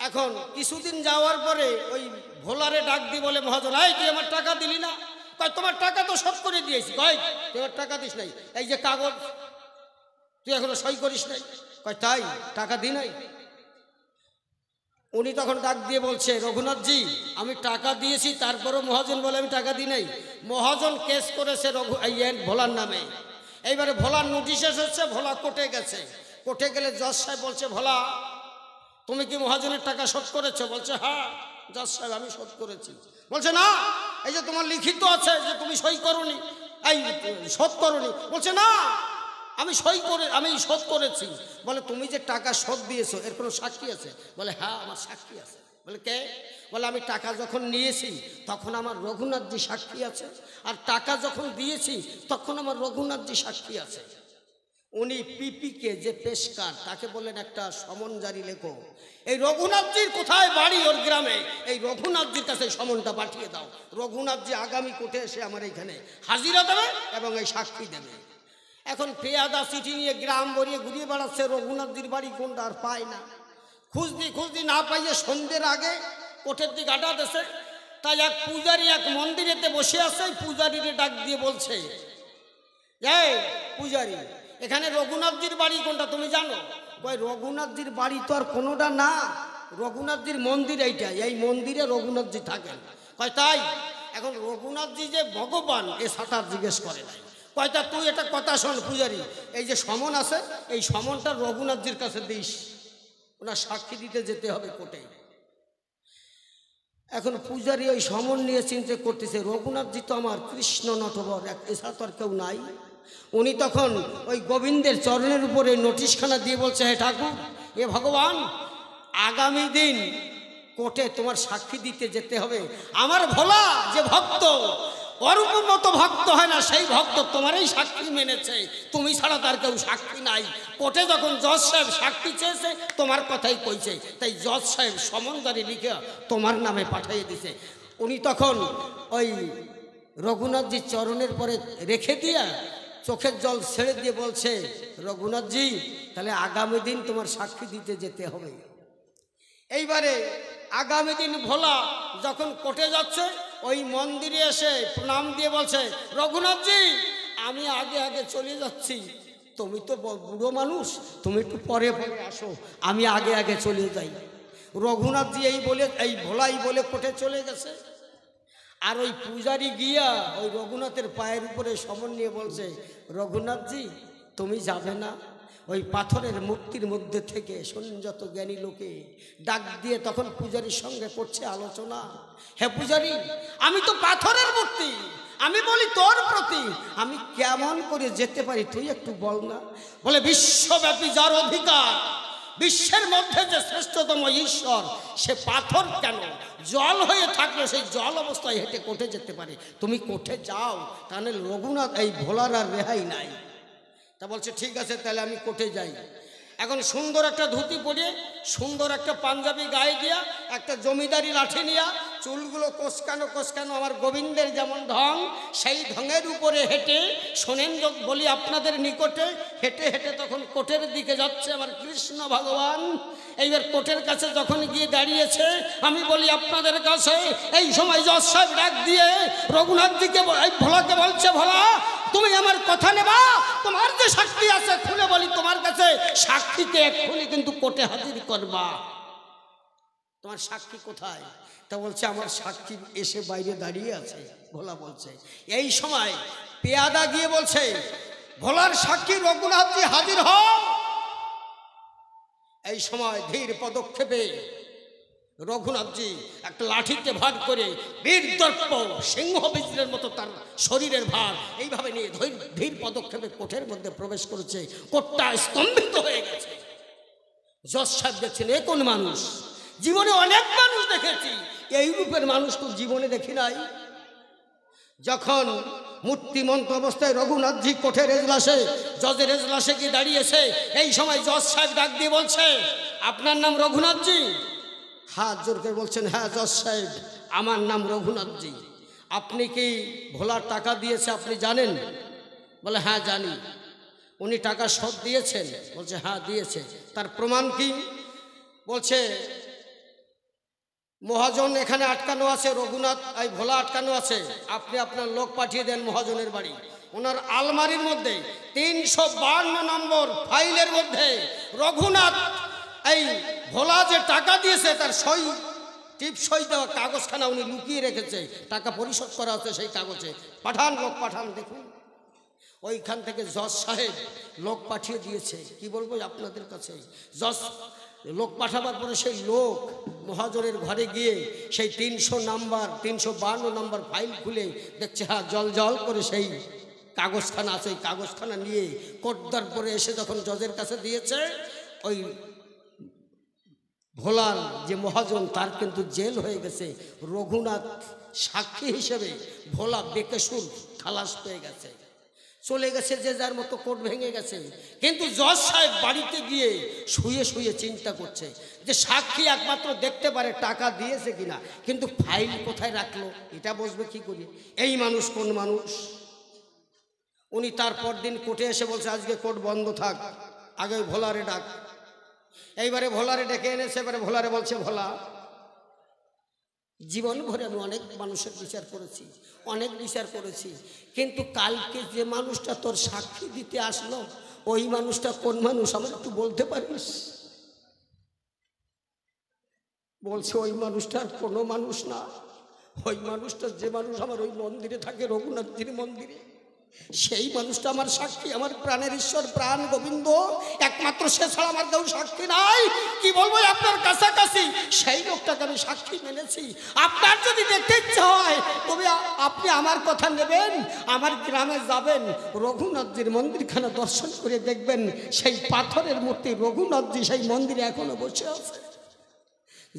এখন কিছুদিন যাওয়ার পরে ওই ভোলারে ডাক দিয়ে বলে মহাজন, এই তুই আমার টাকা দিলি না? কয় তোমার টাকা তো শোধ করে দিয়েছি। কয় তুই আমার টাকা দিস নাই, এই যে কাগজ তুই এখনো সই করিস নাই। কয় তাই, টাকা দি নাই। উনি তখন ডাক দিয়ে বলছে, রঘুনাথজি আমি টাকা দিয়েছি, তারপরও মহাজন বলে আমি টাকা দিই নাই। মহাজন কেস করেছে ভোলার নামে। এইবারে ভোলার নোটিশ এসেছে, ভোলা কোর্টে গেছে। কোর্টে গেলে জজ সাহেব বলছে, ভোলা তুমি কি মহাজনের টাকা শোধ করেছো? বলছে হ্যাঁ জজ সাহেব আমি শোধ করেছি। বলছে না, এই যে তোমার লিখিত আছে যে তুমি সই করোনি, এই শোধ করোনি। বলছে না আমি শোধ করেছি। বলে তুমি যে টাকা শোধ দিয়েছো এর কোনো সাক্ষী আছে? বলে হ্যাঁ আমার সাক্ষী আছে। বলে কে? বলে আমি টাকা যখন নিয়েছি তখন আমার রঘুনাথজি সাক্ষী আছে, আর টাকা যখন দিয়েছি তখন আমার রঘুনাথজি সাক্ষী আছে। উনি পিপিকে যে পেশকার তাকে বললেন একটা সমন জারি লেখো, এই রঘুনাথজির কোথায় বাড়ি ওর গ্রামে, এই রঘুনাথজির কাছে সমনটা পাঠিয়ে দাও। রঘুনাথজি আগামী কোর্টে এসে আমার এইখানে হাজিরা দেবে এবং এই সাক্ষী দেবে। এখন পেয়াদা চিঠি নিয়ে গ্রাম ভরিয়ে ঘুরিয়ে বেড়াচ্ছে, রঘুনাথজির বাড়ি কোনটা আর পায় না। খুঁজদি না পাইয়ে সন্ধ্যের আগে কোর্টের দিকে আটা দেশে। তাই এক পূজারি এক মন্দিরেতে বসে আছে, পূজারিরে ডাক দিয়ে বলছে, এই পূজারি এখানে রঘুনাথজির বাড়ি কোনটা তুমি জানো? কই রঘুনাথজির বাড়ি তো আর কোনোটা না, রঘুনাথজির মন্দির এইটা, এই মন্দিরে রঘুনাথজি থাকেন। কয় তাই? এখন রঘুনাথজি যে ভগবান এ সাঁতার জিজ্ঞেস করে নাই। কয়টা তুই এটা কথা শোন পূজারি, এই যে সমন আছে এই সমনটা রঘুনাথজির কাছে দিস, ওনার সাক্ষী দিতে যেতে হবে কোর্টে। এখন পূজারি ওই সমন নিয়ে চিন্তা করতেছে, রঘুনাথজি তো আমার কৃষ্ণ নটবর, এছাড়া তো আর কেউ নাই। উনি তখন ওই গোবিন্দের চরণের উপরে নোটিশখানা দিয়ে বলছে, হে ঠাকুর, এ ভগবান, আগামী দিন কোর্টে তোমার সাক্ষী দিতে যেতে হবে। আমার ভোলা যে ভক্ত, অরূপ মতো ভক্ত হয় না, সেই ভক্ত তোমারই সাক্ষী মেনেছে, তুমি ছাড়া তার কেউ সাক্ষী নাই। কোর্টে যখন জজ সাহেব সাক্ষী চেয়েছে তোমার কথাই কইছে, তাই জজ সাহেব সমনদারি লিখে তোমার নামে পাঠিয়ে দিছে। উনি তখন ওই রঘুনাথজির চরণের পরে রেখে দিয়া চোখের জল ছেড়ে দিয়ে বলছে, রঘুনাথজি তাহলে আগামী দিন তোমার সাক্ষী দিতে যেতে হবে। এইবারে আগামী দিন ভোলা যখন কোর্টে যাচ্ছে, ওই মন্দিরে এসে প্রণাম দিয়ে বলছে, রঘুনাথজি আমি আগে আগে চলে যাচ্ছি, তুমি তো বুড়ো মানুষ, তুমি একটু পরে পরে আসো, আমি আগে আগে চলে যাই। রঘুনাথজি এই ভোলাই বলে কোর্টে চলে গেছে। আর ওই পূজারি গিয়া ওই রঘুনাথের পায়ের উপরে সমন নিয়ে বলছে, রঘুনাথজি তুমি যাবে না? ওই পাথরের মূর্তির মধ্যে থেকে সংযত জ্ঞানী লোকে ডাক দিয়ে তখন পূজারীর সঙ্গে করছে আলোচনা, হে পূজারি আমি তো পাথরের মূর্তি, আমি বলি তোর প্রতি আমি কেমন করে যেতে পারি তুই একটু বল না। বলে বিশ্বব্যাপী যার অধিকার, বিশ্বের মধ্যে যে শ্রেষ্ঠতম ঈশ্বর, সে পাথর কেন জল হয়ে থাকলে সেই জল অবস্থায় হেঁটে কোর্টে যেতে পারে, তুমি কোর্টে যাও, তাহলে রঘুনাথ এই ভোলার আর রেহাই নাই। তা বলছে ঠিক আছে তাহলে আমি কোর্টে যাই। এখন সুন্দর একটা ধুতি পরিয়ে, সুন্দর একটা পাঞ্জাবি গায়ে দিয়া, একটা জমিদারি লাঠি নিয়া, চুলগুলো কোসকানো আমার গোবিন্দের যেমন ঢং, সেই ঢঙের উপরে হেঁটে শোনেন বলি আপনাদের নিকটে, হেঁটে হেঁটে তখন কোর্টের দিকে যাচ্ছে আমার কৃষ্ণ ভগবান। এইবার কোর্টের কাছে যখন গিয়ে দাঁড়িয়েছে, আমি বলি আপনাদের কাছে, এই সময় জজ সাহেব ডাক দিয়ে রঘুনাথজিকে এই ভোলাকে বলছে, ভোলা তুমি আমার কথা নেবা, তোমার যে সাক্ষী আছে খুলে বলি তোমার কাছে, সাক্ষীকে এক্ষুনি কিন্তু কোর্টে হাজির করবা। তোমার সাক্ষী কোথায়? তা বলছে আমার সাক্ষী এসে বাইরে দাঁড়িয়ে আছে। ভোলা বলছে এই সময় পেয়াদা গিয়ে বলছে ভোলার সাক্ষী রঘুনাথজি হাজির হও। এই সময় ধীর পদক্ষেপে রঘুনাথজি একটা লাঠিতে ভাগ করে বীরদর্প সিংহ বিজয়ের মতো তার শরীরের ভার এইভাবে নিয়ে ধীর পদক্ষেপে কোঠের মধ্যে প্রবেশ করেছে। কোটটা স্তম্ভিত হয়ে গেছে। জজ সাহেব দেখছেন এ কোন মানুষ? জীবনে অনেক মানুষ দেখেছি, এই রূপের মানুষ তো জীবনে দেখি নাই। যখন মূর্তিমন্ত অবস্থায় রঘুনাথজি কোঠের এজলাসে জজের এজলাসে গিয়ে দাঁড়িয়েছে, এই সময় জজ সাহেব ডাক দিয়ে বলছে আপনার নাম রঘুনাথজি? হাত জোর করে বলছেন হ্যাঁ জজ সাহেব, আমার নাম রঘুনাথজি। আপনি কি ভোলার টাকা দিয়েছে আপনি জানেন? বলে হ্যাঁ জানি। উনি টাকা শোধ দিয়েছেন? বলছে হ্যাঁ দিয়েছে। তার প্রমাণ কি? বলছে মহাজন এখানে আটকানো আছে, রঘুনাথ এই ভোলা আটকানো আছে, আপনি আপনার লোক পাঠিয়ে দেন মহাজনের বাড়ি। ওনার আলমারির মধ্যে 352 নম্বর ফাইলের মধ্যে রঘুনাথ এই ভোলা যে টাকা দিয়েছে তার সই টিপ সই দেওয়া কাগজখানা উনি লুকিয়ে রেখেছে। টাকা পরিশোধ করা আছে সেই কাগজে। পাঠান, লোক পাঠান। দেখুন ওইখান থেকে জজ সাহেব লোক পাঠিয়ে দিয়েছে। কি বলবো আপনাদের কাছে, জজ লোক পাঠাবার পরে সেই লোক মহাজনের ঘরে গিয়ে সেই 352 নম্বর ফাইল খুলে দেখছে হ্যাঁ জল জল করে সেই কাগজখানা আছে। ওই কাগজখানা নিয়ে কোটদার পরে এসে যখন জজের কাছে দিয়েছে, ওই ভোলার যে মহাজন তার কিন্তু জেল হয়ে গেছে। রঘুনাথ সাক্ষী হিসেবে ভোলা বেকসুর খালাস পেয়ে গেছে, চলে গেছে, যে যার মতো কোট ভেঙে গেছে। কিন্তু জজ সাহেব বাড়িতে গিয়ে শুয়ে শুয়ে চিন্তা করছে যে সাক্ষী একমাত্র দেখতে পারে টাকা দিয়েছে কিনা, কিন্তু ফাইল কোথায় রাখলো এটা বুঝবে কি করে? এই মানুষ কোন মানুষ? উনি তারপর দিন কোর্টে এসে বলছে আজকে কোর্ট বন্ধ থাক, আগে ভোলারে ডাক। এইবারে ভোলারে ডেকে এনেছে। এবারে ভোলারে বলছে ভোলা, জীবন ভরে আমি অনেক মানুষের বিচার করেছি, অনেক বিচার করেছি, কিন্তু কালকে যে মানুষটা তোর সাক্ষী দিতে আসলো ওই মানুষটা কোন মানুষ আমার একটু বলতে পারিস? বলছে ওই মানুষটার কোনো মানুষ না, ওই মানুষটা যে মানুষ আমার ওই মন্দিরে থাকে, রঘুনাথজির মন্দিরে, সেই মানুষটা আমার সাক্ষী, আমার প্রাণের ঈশ্বর, প্রাণ গোবিন্দ, একমাত্র সে ছাড়া আমার কেউ সাক্ষী নাই। কি বলবো আপনার কাছাকাছি সেই লোকটাকে আমি সাক্ষী মেনেছি। আপনার যদি দেখতে ইচ্ছা হয় তবে আপনি আমার কথা নেবেন, আমার গ্রামে যাবেন, রঘুনাথজির মন্দিরখানা দর্শন করে দেখবেন সেই পাথরের মূর্তি রঘুনাথজি সেই মন্দিরে এখনো বসে আছে।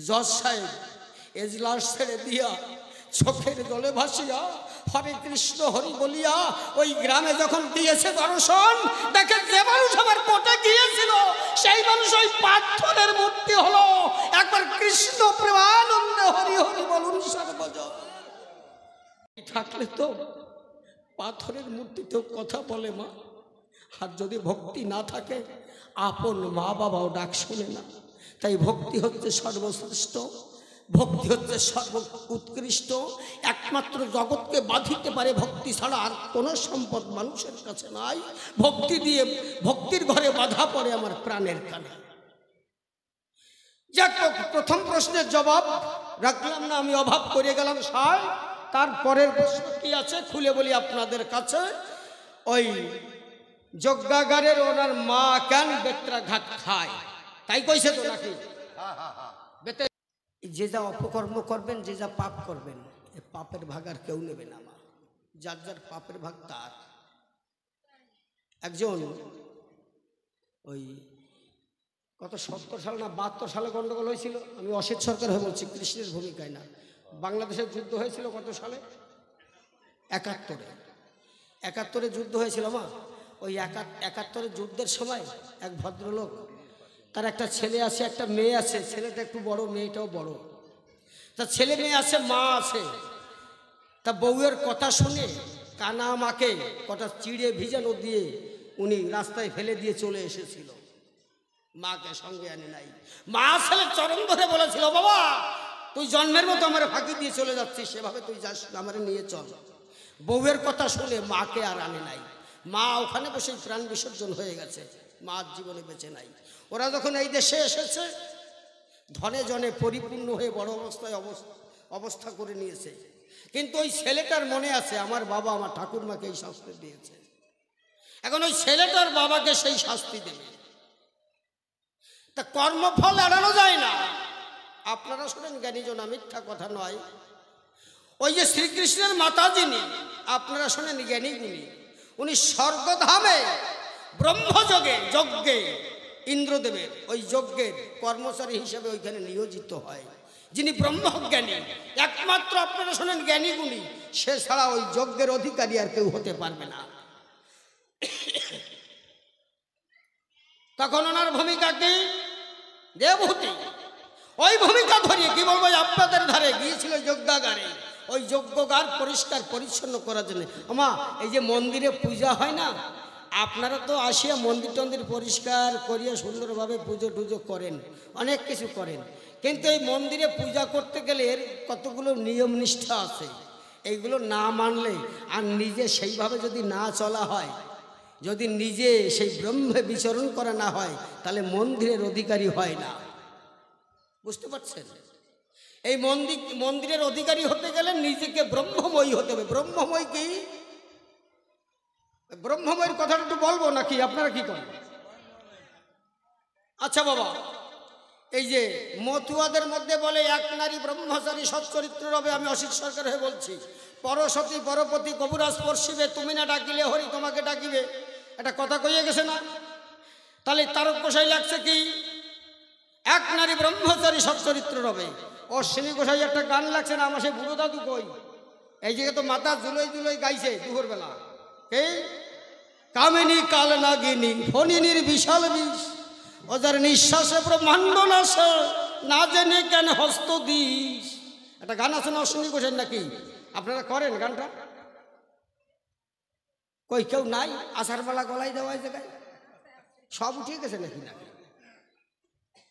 জজ সাহেব এজলাস ছেড়ে দিয়া চোখের জলে ভাসিয়া হরে কৃষ্ণ হরি বলিয়া ওই গ্রামে যখন দিয়েছে দর্শন, দেখে যে মানুষ আমার কোটে গিয়েছিল সেই মানুষ ওই পাথরের মূর্তি হলো। একবার কৃষ্ণ প্রেমানন্দে হরি হরি বলুন সর্বজন। থাকলে তো পাথরের মূর্তিতেও কথা বলে মা, আর যদি ভক্তি না থাকে আপন মা বাবাও ডাক শুনে না। তাই ভক্তি হচ্ছে সর্বশ্রেষ্ঠ, ভক্তি হচ্ছে সর্ব উৎকৃষ্ট। একমাত্র জগৎকে বাঁধিতে পারে ভক্তি ছাড়া আর কোনো সম্পদ মানুষের কাছে নাই। ভক্তি দিয়ে ভক্তির ঘরে বাধা পড়ে আমার প্রাণের কানে। যাক, প্রথম প্রশ্নের জবাব রাখলাম না, আমি অভাব করে গেলাম সার। তারপরের প্রশ্ন কি আছে খুলে বলি আপনাদের কাছে। ওই যজ্ঞাগারের ওনার মা কেন বেত্রা ঘাট খায়, তাই কইছে তো নাকি? বেতে যে যা অপকর্ম করবেন, যে যা পাপ করবেন, এ পাপের ভাগ আর কেউ নেবে না মা, যার যার পাপের ভাগ তার। একজন ওই কত 70 সাল না 72 সালে গন্ডগোল হয়েছিল, আমি অসিত সরকার হয়ে বলছি, কৃষ্ণের ভূমিকায় না। বাংলাদেশের যুদ্ধ হয়েছিল কত সালে? 71-এ যুদ্ধ হয়েছিল মা। ওই 71-এর যুদ্ধের সময় এক ভদ্রলোক, তার একটা ছেলে আছে একটা মেয়ে আছে, ছেলেটা একটু বড় মেয়েটাও বড়। তা ছেলে মেয়ে আছে, মা আছে। তা বউয়ের কথা শুনে কানা মাকে কটা চিড়ে ভিজানো দিয়ে উনি রাস্তায় ফেলে দিয়ে চলে এসেছিল, মাকে সঙ্গে আনে নাই। মা ছেলে চরম ধরে বলেছিল বাবা তুই জন্মের মতো আমার ফাঁকি দিয়ে চলে যাচ্ছিস, সেভাবে তুই যাস না, আমার নিয়ে চল। বউয়ের কথা শুনে মাকে আর আনে নাই। মা ওখানে বসে প্রাণ বিসর্জন হয়ে গেছে, মার জীবনে বেঁচে নাই। ওরা যখন এই দেশে এসেছে, ধনে জনে পরিপূর্ণ হয়ে বড় অবস্থায় অবস্থা করে নিয়েছে। কিন্তু ওই ছেলেটার মনে আছে আমার বাবা আমার ঠাকুরমাকে এই শাস্তি দিয়েছে, এখন ওই ছেলেটার বাবাকে সেই শাস্তি দেবে। তা কর্মফল এড়ানো যায় না। আপনারা শোনেন জ্ঞানীজনা, মিথ্যা কথা নয়। ওই যে শ্রীকৃষ্ণের মাতা যিনি, আপনারা শোনেন জ্ঞানীগুণী, উনি স্বর্গধামে ব্রহ্মযোগে যজ্ঞে ইন্দ্রদেবের ওই যজ্ঞের কর্মচারী হিসেবে ওইখানে নিয়োজিত হয়। যিনি ব্রহ্মজ্ঞানী, একমাত্র আপনারা শোনেন জ্ঞানীগুণী, সে ছাড়া ওই যজ্ঞের অধিকারী আর কেউ হতে পারবে না। তখন ওনার ভূমিকা কি? দেবহূতি। ওই ভূমিকা ধরিয়ে কি বলবো, আপনাদের ধারে গিয়েছিল যজ্ঞাগারে, ওই যজ্ঞগার পরিষ্কার পরিচ্ছন্ন করার জন্য। আমা এই যে মন্দিরে পূজা হয় না, আপনারা তো আসিয়া মন্দির টন্দির পরিষ্কার করিয়া সুন্দরভাবে পুজো টুজো করেন, অনেক কিছু করেন, কিন্তু এই মন্দিরে পূজা করতে গেলে এর কতগুলো নিয়ম নিষ্ঠা আছে। এইগুলো না মানলে আর নিজে সেইভাবে যদি না চলা হয়, যদি নিজে সেই ব্রহ্মে বিচরণ করা না হয়, তাহলে মন্দিরের অধিকারী হয় না। বুঝতে পারছেন? এই মন্দিরের অধিকারী হতে গেলে নিজেকে ব্রহ্মময়ী হতে হবে। ব্রহ্মময় কি? ব্রহ্মময়ের কথাটা একটু বলবো নাকি, আপনারা কি করেন? আচ্ছা বাবা, এই যে মতুয়াদের মধ্যে বলে এক নারী ব্রহ্মচারী সচ্চরিত্র রবে, আমি অসিত সরকার হয়ে বলছি, পরসতী পরপতি কবুরা স্পর্শিবে, তুমি না ডাকিলে হরি তোমাকে ডাকিবে, এটা কথা কইয়ে গেছে না? তাহলে তারক গোসাই লাগছে কি? এক নারী ব্রহ্মচারী সচ্চরিত্র রবে। অশ্বিনী গোসাই একটা গান লাগছে না, আমার সেই বুড়ো দাদু কই, এই যে তো মাথা জুলোই জুলোই গাইছে দুপুর বেলা, এই কামিনী কাল নাগিনী ফণিনীর বিশাল বিষ, ওদের নিঃশ্বাসে ব্রহ্মাণ্ড নাশ, না জেনে কেন হস্ত দিস। একটা গান আছে না অশ্বিনী গোসাই নাকি? আপনারা করেন গানটা? কই কেউ নাই? আষাঢ় বেলা গলায় দেওয়া জায়গায় সব উঠে গেছে নাকি? নাকি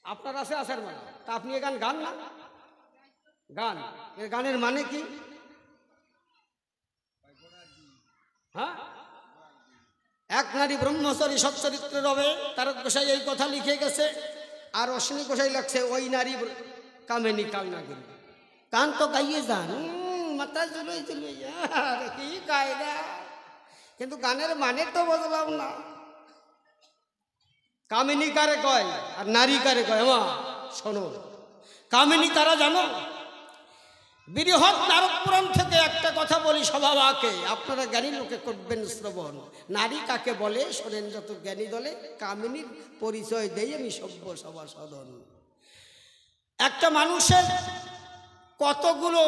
আপনার আছে আষাঢ় বেলা? তা আপনি এ গান গান না? গান, এ গানের মানে কি? হ্যাঁ, এক নারী ব্রহ্মচারী সচ্চরিত্র রবে, তারক গোসাই এই কথা লিখে গেছে। আর অশ্বিনী গোসাই লাগছে ওই নারী কামিনী কাল নাগিনী। গান তো গাইয়ে যান, মাথা জুলোই জুলোই কি কায়দা, কিন্তু গানের মানে তো বদলাম না। কামিনী কারে কয় আর নারী কারে কয়? মা শোনো, কামিনী কারা জানো? বৃহৎ নারদ পুরাণ থেকে একটা কথা বলি সভাবাকে, আপনারা জ্ঞানী লোকে করবেন শ্রবণ। নারী কাকে বলে শোনেন, যত জ্ঞানী দলে কামিনীর পরিচয় দেই আমি সভ্য সভা সদন। একটা মানুষের কতগুলো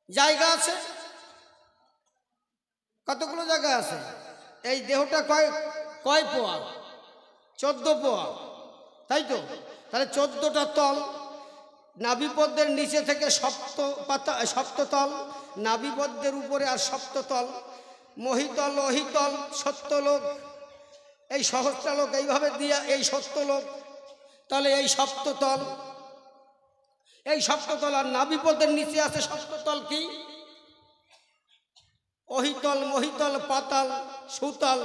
জায়গা আছে, কতগুলো জায়গা আছে? এই দেহটা কয় পোয়া? 14 পোয়া, তাই তো? তাহলে 14টা তল, নাভিপদ্মের নিচে থেকে সপ্ততল, নাভিপদ্মের উপরে আর সপ্ততল, মহিতল, অহিতল, সত্যলোক, এই সহস্রালোক, এইভাবে দিয়া এই সত্যলোক, তাহলে এই সপ্ততল, এই সপ্ততল। আর নাভিপদ্মের নিচে আছে সপ্ততল কি? অহিতল, মহিতল, পাতাল, সুতল,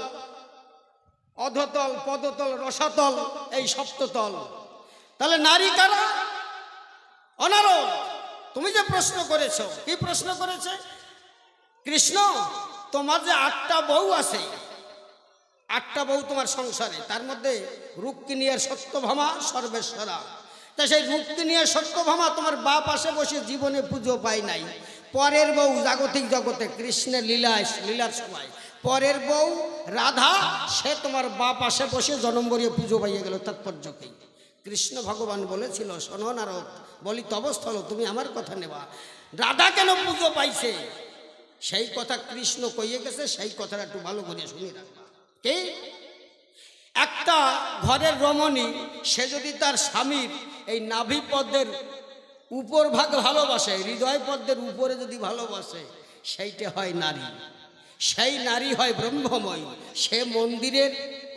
অধতল, পদতল, রসাতল, এই সপ্ততল। তাহলে নারী কারা? অনারদ, তুমি যে প্রশ্ন করেছো, কি প্রশ্ন করেছে কৃষ্ণ? তোমার যে 8টা বউ আছে, 8টা বউ তোমার সংসারে, তার মধ্যে রুক্মিণী আর সত্যভামা সর্বেশ্বরা। তা সেই রুক্মিণী আর সত্যভামা তোমার বাপ পাশে বসে জীবনে পুজো পায় নাই। পরের বউ জাগতিক জগতে কৃষ্ণের লীলার সময় পরের বউ রাধা, সে তোমার বাপ পাশে বসে জন্ম বরিয়ে পুজো পাইয়ে গেল। তাৎপর্য কি? কৃষ্ণ ভগবান বলেছিল, শোনো নারদ, বলি তবস্থল, তুমি আমার কথা নেবা। রাধা কেন পুজো পাইছে সেই কথা কৃষ্ণ কইয়ে গেছে, সেই কথাটা একটু ভালো করে শুনে রাখবা। কি? একটা ঘরের রমণী, সে যদি তার স্বামীর এই নাভি পদ্মের উপর ভাগ ভালোবাসে, হৃদয় পদ্মের উপরে যদি ভালোবাসে, সেইটা হয় নারী। সেই নারী হয় ব্রহ্মময়। সে মন্দিরের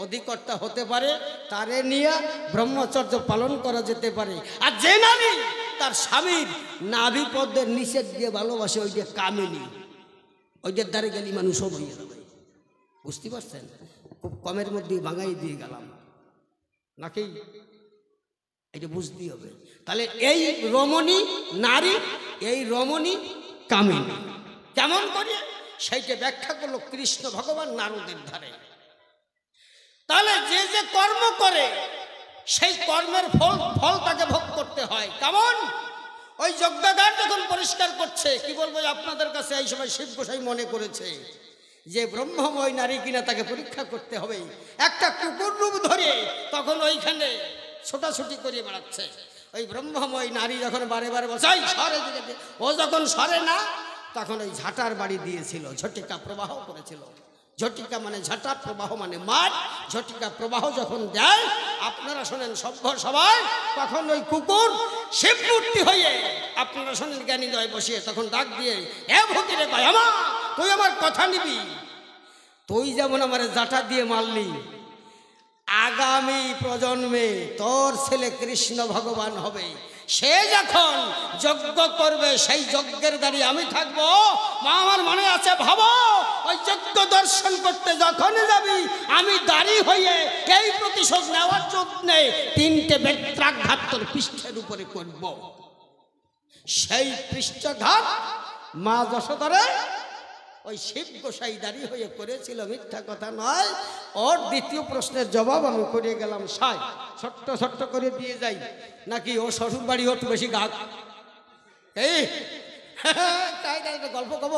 অধিকর্তা হতে পারে, তারে নিয়ে ব্রহ্মচর্য পালন করা যেতে পারে। আর যে নারী তার স্বামীর নাভি পদ্মের নিষেধ দিয়ে ভালোবাসে, ওই যে কামিনী, ওইটার দ্বারে গেলি মানুষ সব হয়ে যাবে। বুঝতে পারছেন? খুব কমের মধ্যেই ভাঙাই দিয়ে গেলাম নাকি? এটা বুঝতেই হবে। তাহলে এই রমণী নারী, এই রমণী কামিনী কেমন করে সেইটা ব্যাখ্যা করলো কৃষ্ণ ভগবান নারদের ধারে। তাহলে যে যে কর্ম করে সেই কর্মের ফল তাকে ভোগ করতে হয়। কেমন? ওই যজ্ঞাগার যখন পরিষ্কার করছে, কি বলবো আপনাদের কাছে, এই সময় শিব গোসাই মনে করেছে যে ব্রহ্মময় নারী কিনা তাকে পরীক্ষা করতে হবে। একটা কুকুর রূপ ধরে তখন ওইখানে ছোটাছুটি করে বেড়াচ্ছে। ওই ব্রহ্মময় নারী যখন বারে বারে বলছে সরে দিকে, ও যখন সরে না তখন ওই ঝাঁটার বাড়ি দিয়েছিল, ঝটিকা প্রবাহ করেছিল। ঝটিকা মানে ঝাঁটা, প্রবাহ মানে মাঠ। ঝটিকা প্রবাহ যখন দেয়, আপনারা শোনেন সবাই, তখন ওই কুকুর শিবমূর্তি হয়ে, আপনারা শোনেন জ্ঞানী দয় বসিয়ে তখন ডাক দিয়ে, এ ভূতিরে কয় আমা, তুই আমার কথা নিবি? তুই যেমন আমার ঝাঁটা দিয়ে মারলি, আগামী প্রজন্মে তোর ছেলে কৃষ্ণ ভগবান হবে। সে যখন যজ্ঞ করবে সেই যজ্ঞের দাঁড়িয়ে আমি থাকবো। মা আমার মনে আছে, ভাবো ওই যজ্ঞ দর্শন করতে যখন যাবি আমি দাঁড়ি হয়ে এই প্রতিশোধ নেওয়ার জন্যে 3টে বেত্রাঘাত তোর পৃষ্ঠের উপরে করব। সেই পৃষ্ঠঘাত মা যশোদারে ওই শিব গোসাই দাঁড়িয়ে হয়ে করেছিল, মিথ্যা কথা নয়। ওর দ্বিতীয় প্রশ্নের জবাব আমি করে গেলাম। সাই ছোট্ট ছোট্ট করে দিয়ে যাই নাকি ও শ্বশুর বাড়ি একটু বেশি গাক? এই তাই তাই গল্প কব?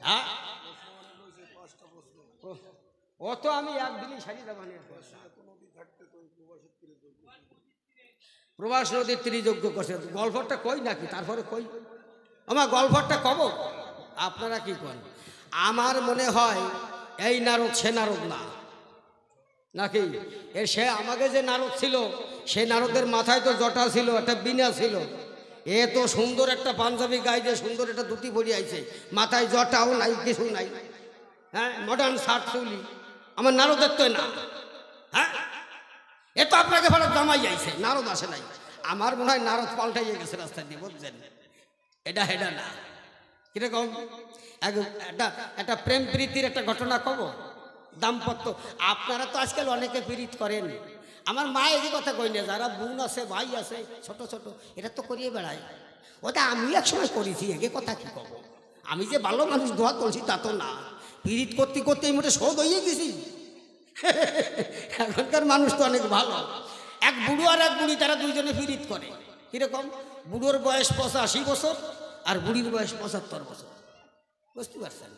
হ্যাঁ, ও তো আমি একদিনই সারিয়ে দেবো। প্রবাস নদীর ত্রিযজ্ঞ করছে, গল্পটা কই নাকি? তারপরে কই আমার গল্পটা কব, আপনারা কি করেন? আমার মনে হয় এই নারদ সে নারদ না, নাকি সে আমাকে যে নারদ ছিল সে নারদের মাথায় তো জটা ছিল, একটা বিনা ছিল। এ তো সুন্দর একটা পাঞ্জাবি গায়ে দিয়ে সুন্দর একটা ধুতি পরে আইছে, মাথায় জটাও নাই, কিছু নাই। হ্যাঁ, মডার্ন শার্ট চুলি। আমার নারদের তো না। হ্যাঁ, এ তো আপনাকে ভালো জামাই যাইছে, নারদ আসে নাই। আমার মনে হয় নারদ পাল্টাইয়ে গেছে রাস্তায় দিয়ে, বুঝছেন? এটা হেডা না। কিরকম একটা প্রেম প্রীতির একটা ঘটনা কব, দাম্পত্য। আপনারা তো আজকাল অনেকে পীড়িত করেন। আমার মা এই কথা কই না, যারা বোন আছে ভাই আছে ছোট ছোট, এটা তো করিয়ে বেড়ায়। ওটা আমি এক সময় করেছি, এগে কথা কি কব? আমি যে ভালো মানুষ দোয়া তুলছি তা তো না। পীড়িত করতে করতে এই মোটে শোধ হয়ে গেছি। এখনকার মানুষ তো অনেক ভালো। এক বুড়ো আর এক বুড়ি, তারা দুইজনে পীড়িত করে। কিরকম? বুড়োর বয়স 85 বছর আর বুড়ির বয়স 75 বছর। বুঝতে পারছেন?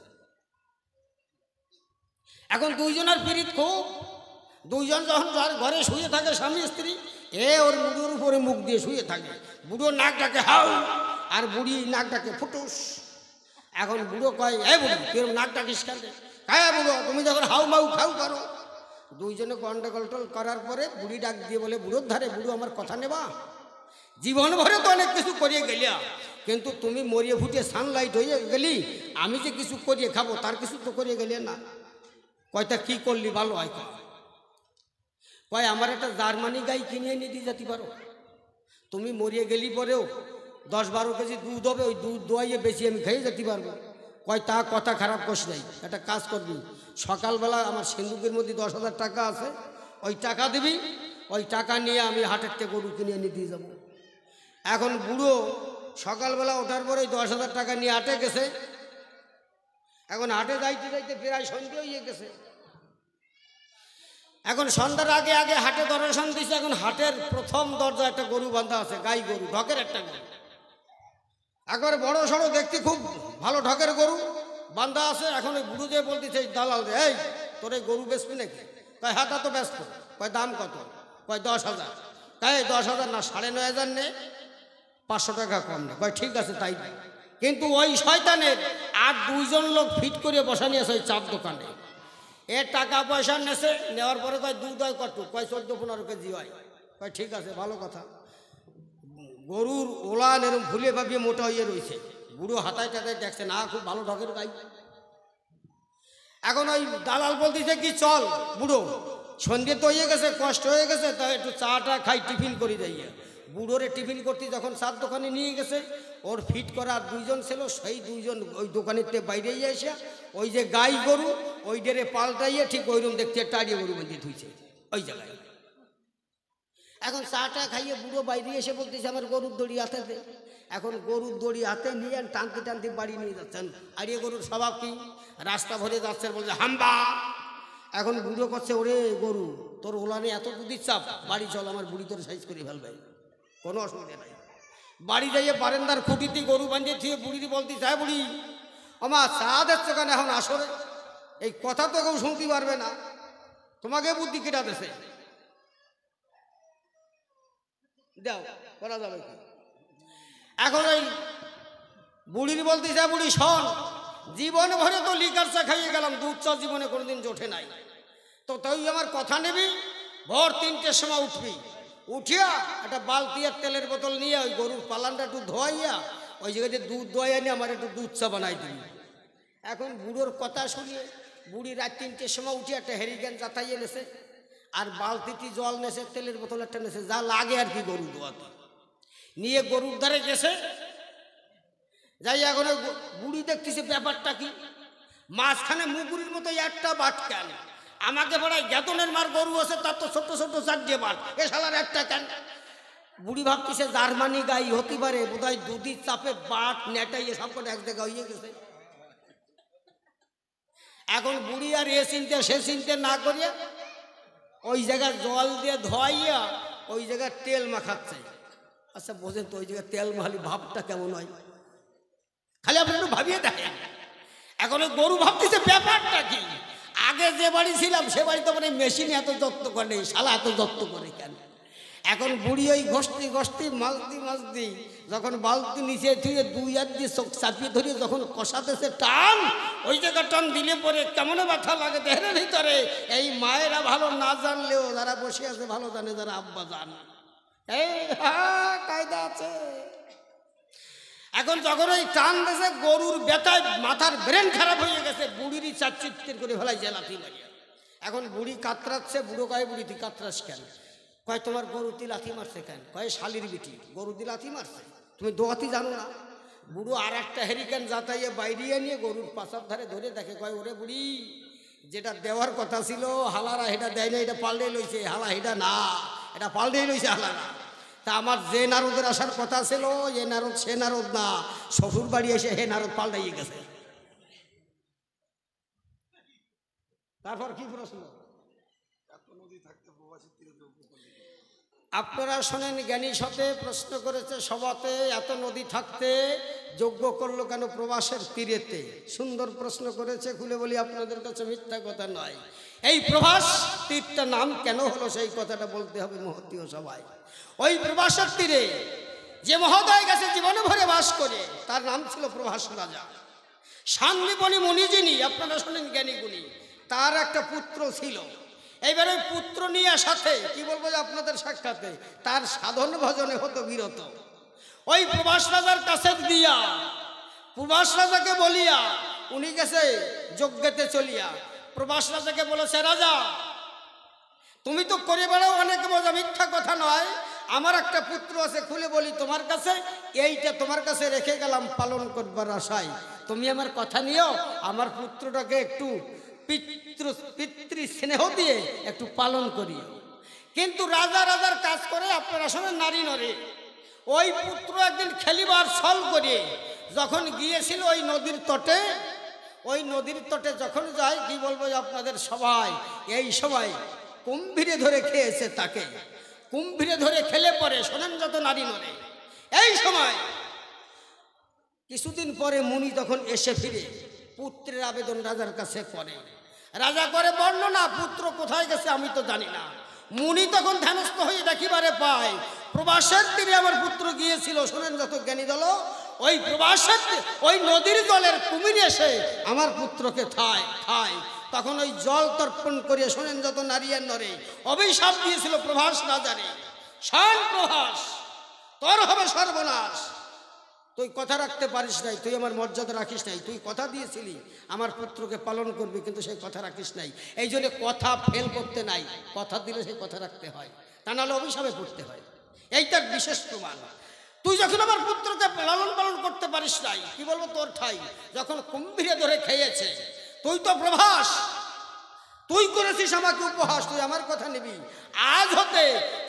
এখন দুইজনের পীড়িত খুব। দুইজন যখন ঘরে শুয়ে থাকে স্বামী স্ত্রী, এ ওর বুড়োর উপরে মুখ দিয়ে শুয়ে থাকে। বুড়ো নাক ডাকে হাউ আর বুড়ি নাক ডাকে ফুটুস। এখন বুড়ো কয়, এ বুড়ি তুই নাক ডাকিস কেন? হ্যাঁ বুড়ো, তুমি যখন হাউ মাউ খাউ করো। দুইজনে গন্ডগোল করার পরে বুড়ি ডাক দিয়ে বলে, বুড়োর ধারে, বুড়ো আমার কথা নেবা? জীবন ভরে তো অনেক কিছু করিয়ে গেলিয়া, কিন্তু তুমি মরিয়ে ফুটিয়ে সানলাইট হয়ে গেলি, আমি যে কিছু করিয়ে খাবো তার কিছু তো করিয়ে গেলে না। কয়টা কি করলি ভালো হয়? কয় আমার একটা জার্মানি গাই কিনে এনে দিয়ে যেতে পারো? তুমি মরিয়ে গেলি পরেও 10-12 কেজি দুধ হবে, ওই দুধ দোয়াইয়ে বেশি আমি খেয়ে যেতে পারবো। কয় তা কথা খারাপ করিস নাই, একটা কাজ করবি, সকালবেলা আমার সিন্ধুকের মধ্যে 10,000 টাকা আছে, ওই টাকা দিবি, ওই টাকা নিয়ে আমি হাটের থেকে গরু কিনে এনে দিয়ে যাবো। এখন বুড়ো সকালবেলা ওঠার পরে 10,000 টাকা নিয়ে হাটে গেছে। এখন হাটে যাইতে যাইতে প্রায় সন্ধ্যে হয়ে গেছে। এখন সন্ধ্যার আগে আগে হাটে দর্শন দিচ্ছে। এখন হাটের প্রথম দরজা একটা গরু বাঁধা আছে, গাই গরু, ঢকের একটা গরু, একবারে বড় সড়ো দেখতে, খুব ভালো ঢকের গরু বাঁধা আছে। এখন ওই বুড়ো যে বলতেছে দালাল, এই তোর এই গরু বেচবি নাকি? কয় হ্যাঁ তা তো ব্যস্ত। কয় দাম কত? কয় 10,000। কয় 10,000 না, 9,500 নে, 500 টাকা কম না। কয় ঠিক আছে তাই। কিন্তু ওই শয়তানের আর 2জন লোক ফিট করে বসা নিয়েছে ওই চাপ দোকানে। এ টাকা পয়সা নেছে, নেওয়ার পরে কয় দুধ হয় কত? কয় 14-15 কেজি হয়। কয় ঠিক আছে, ভালো কথা। গরুর ওলান এরকম ফুলে ভাবিয়ে মোটা হয়ে রয়েছে। বুড়ো হাতায় টাতায় দেখছে, না খুব ভালো ঢকের গাই। এখন ওই দালাল বলতেছে কি চল বুড়ো, সন্ধ্যে তো হয়ে গেছে, কষ্ট হয়ে গেছে, তাই একটু চাটা খাই, টিফিন করি যাইয়া। বুড়োরে টিফিন করতে যখন চার দোকানে নিয়ে গেছে, ওর ফিট করা 2জন ছিল, সেই 2জন ওই দোকানের বাইরে এসে ওই যে গাই গরু ওই ডেরে পাল্টাইয়ে ঠিক ওইরকম দেখতে টাড়িয়ে গরু বেঁধে ধুইছে ওই জায়গায়। এখন চাটা খাইয়ে বুড়ো বাইরে এসে বলতেছে আমার গরুর দড়ি হাতে দে। এখন গরুর দড়ি হাতে নিয়ে টানতে টানতে বাড়ি নিয়ে যাচ্ছেন। আর এ গরুর স্বভাব কি, রাস্তা ভরে যাচ্ছেন, বলছে হাম্বা। এখন বুড়ো করছে, ওরে গরু তোর ওলানে এত দুধের চাপ, বাড়ি চল, আমার বুড়ি তোর সাইজ করে ফেলবে, কোনো অসুবিধা নাই। বাড়ি যাইয়ে বারান্দার খুঁটিতে গরু বাঁধিয়ে থুয়ে বুড়িটি বলতে চায়, বুড়ি আমার চা দিচ্ছ কেন এখন আসরে? এই কথা তো কেউ শুনতে পারবে না, তোমাকে বুদ্ধি কেটা দেশে দাও, করা যাবে কি? এখন ওই বুড়ির বলতে চায়, বুড়ি শোন, জীবন ভরে তো লিকার চা খাইয়ে গেলাম, দুধ চা জীবনে কোনোদিন জোটে নাই, তো তুই আমার কথা নেবি, ভোর 3টের সময় উঠবি, উঠিয়া একটা বালতি আর তেলের বোতল নিয়ে ওই গরুর পালানটা একটু ধোয়াইয়া ওই জায়গাতে দুধ দোয়াইয়া নিয়ে আমার একটু দুধ চা বানাই দিবি। এখন বুড়োর কথা শুনিয়ে বুড়ি রাত 3টের সময় উঠে একটা হেরিকেন চাতাইয়ে নেছে, আর বালতিটি জল নেছে, তেলের বোতল একটা নেছে, যা লাগে আর কি গরু ধোয়াতে, নিয়ে গরুর ধারে গেছে। যাই এখন বুড়ি দেখতেছে ব্যাপারটা কি, মাঝখানে মুগুরির মতো একটা বাট কেন, আমাকে বড়াই গেতনের মার গরু আছে, তার তো ছোট্ট ছোট্ট 4টে বাট, এ শালার একটা কেন? বুড়ি ভাবতেছে জার্মানি গাই হতে পারে, বোধহয় দুধের চাপে বাট নেটাইয়ে সব কটা এক জায়গায় হয়ে গেছে। এখন বুড়ি আর এ চিনতে সে চিনতে না করিয়া ওই জায়গায় জল দিয়ে ধোয়াইয়া ওই জায়গায় তেল মাখাচ্ছে। আচ্ছা বোঝেন তো ওই জায়গায় তেল মাখালি ভাবটা কেমন হয়, খালি আপনি একটু ভাবিয়ে দেখেন। এখন ওই গরু ভাবতেছে ব্যাপারটা কি, আগে যে বাড়ি ছিলাম সে বাড়িতে মানে মেশিন এত যত্ন করে নেই, শালা এত যত্ন করে কেন? এখন বুড়ি ওই ঘষতি ঘষতি মাছদি মাছদি যখন বালতি নিচে ধুয়ে 2 হাত দিয়ে চোখ চাপিয়ে ধরে যখন কষাতেছে টান, ওই জায়গা টান দিলে পরে কেমন ব্যথা লাগে দেহের ভিতরে। এই মায়েরা ভালো না জানলেও যারা বসে আছে ভালো জানে, যারা আব্বা জান, এই কায়দা আছে। এখন যখন ওই টান দিয়েছে গরুর ব্যথায় মাথার ব্রেন খারাপ হয়ে গেছে, বুড়িরই চারচিত্তের করে ফেলাই লাথি মারিয়া। এখন বুড়ি কাতরাচ্ছে, বুড়ো কয় বুড়ি তুই কাতরাস কেন? কয় তোমার গরুতি লাথি মারছে কেন? কয় শালির বিটি গরুতি লাথি মারছে, তুমি দোয়াতি জানো না? বুড়ো আর একটা হেরিকেন যাতাইয়ে বাইরিয়ে নিয়ে গরুর পাশার ধারে ধরে দেখে, কয় ওরে বুড়ি যেটা দেওয়ার কথা ছিল হালারা হেটা দেয় না, এটা পাল্টে লইছে, হালা হেটা না, এটা পাল্টে লইছে হালারা। তা আমার যে নারদের আসার কথা ছিল এ নারদ সে নারদ না, শ্বশুর বাড়ি এসে হে নারদ পাল্টাইয়ে গেছে। তারপর কি প্রশ্ন? আপনারা শোনেন, জ্ঞানী সাথে প্রশ্ন করেছে সভাতে, এত নদী থাকতে যজ্ঞ করলো কেন প্রবাসের তীরেতে? সুন্দর প্রশ্ন করেছে, খুলে বলি আপনাদের কাছে মিথ্যা কথা নয়। এই প্রবাস তীরটা নাম কেন হলো সেই কথাটা বলতে হবে মহতীয় সবাই। ওই প্রবাসের তীরে যে মহোদয় গেছে জীবনে ভরে বাস করে, তার নাম ছিল প্রভাস রাজা। শান্তিবনী মুনি যিনি, আপনারা শোনেন জ্ঞানী গুণী, তার একটা পুত্র ছিল। এইবারে পুত্র নিয়ে সাথে কি বলবো যে আপনাদের সাক্ষাতে তার সাধন ভজনে হতো বিরত। ওই প্রভাস রাজার কাছে দিয়া প্রভাস রাজাকে বলিয়া উনি গেছে যজ্ঞেতে চলিয়া। প্রভাস রাজাকে বলেছে, রাজা তুমি তো করে বেড়াও অনেক মজা, মিথ্যা কথা নয়, আমার একটা পুত্র আছে, খুলে বলি তোমার কাছে, এইটা তোমার কাছে রেখে গেলাম পালন করবার আশায়, তুমি আমার কথা নিও, আমার পুত্রটাকে একটু পিতৃ স্নেহ দিয়ে একটু পালন করি। কিন্তু রাজা রাজার কাজ করে, আপনারা শোনেন নারী নরে। ওই পুত্র একদিন খেলিবার ছল করে যখন গিয়েছিল ওই নদীর তটে, ওই নদীর তটে যখন যায় কি বলবো আপনাদের সবাই, এই সময় কুম্ভীরে ধরে খেয়েছে তাকে, কুম্ভীরে ধরে খেলে পরে শোনেন যত নারী নরে। এই সময় কিছুদিন পরে মুনি তখন এসে ফিরে পুত্রের আবেদন রাজার কাছে করে। রাজা করে বর্ণনা, পুত্র কোথায় গেছে আমি তো জানি না। মুনি তখন ধ্যানস্থ হয়ে দেখিবারে পায় প্রবাসের তীরে আমার পুত্র গিয়েছিল। শোনেন যত জ্ঞানী দল, ওই প্রবাসের ওই নদীর জলের কুমির এসে আমার পুত্রকে খায়। তখন ওই জল তর্পণ করিয়ে শোনেন যত নারীর নরে অভিশাপ দিয়েছিল প্রভাস রাজারে, শান প্রভাস তোর হবে সর্বনাশ, তুই কথা রাখতে পারিস নাই, তুই আমার মর্যাদা রাখিস নাই, তুই কথা দিয়েছিলি আমার পুত্রকে পালন করবি কিন্তু সেই কথা রাখিস নাই। এই জন্য কথা ফেল করতে নাই, কথা দিলে সেই কথা রাখতে হয়, তা নাহলে অভিশাপে পড়তে হয়। এইটার বিশেষ প্রমাণ। তুই যখন আমার পুত্রকে লালন পালন করতে পারিস নাই, কি বলবো তোর ঠাই, যখন কুম্ভীরে ধরে খেয়েছে, তুই তো প্রভাস, তুই করেছিস আমাকে উপহাস, তুই আমার কথা নিবি। আজ হতে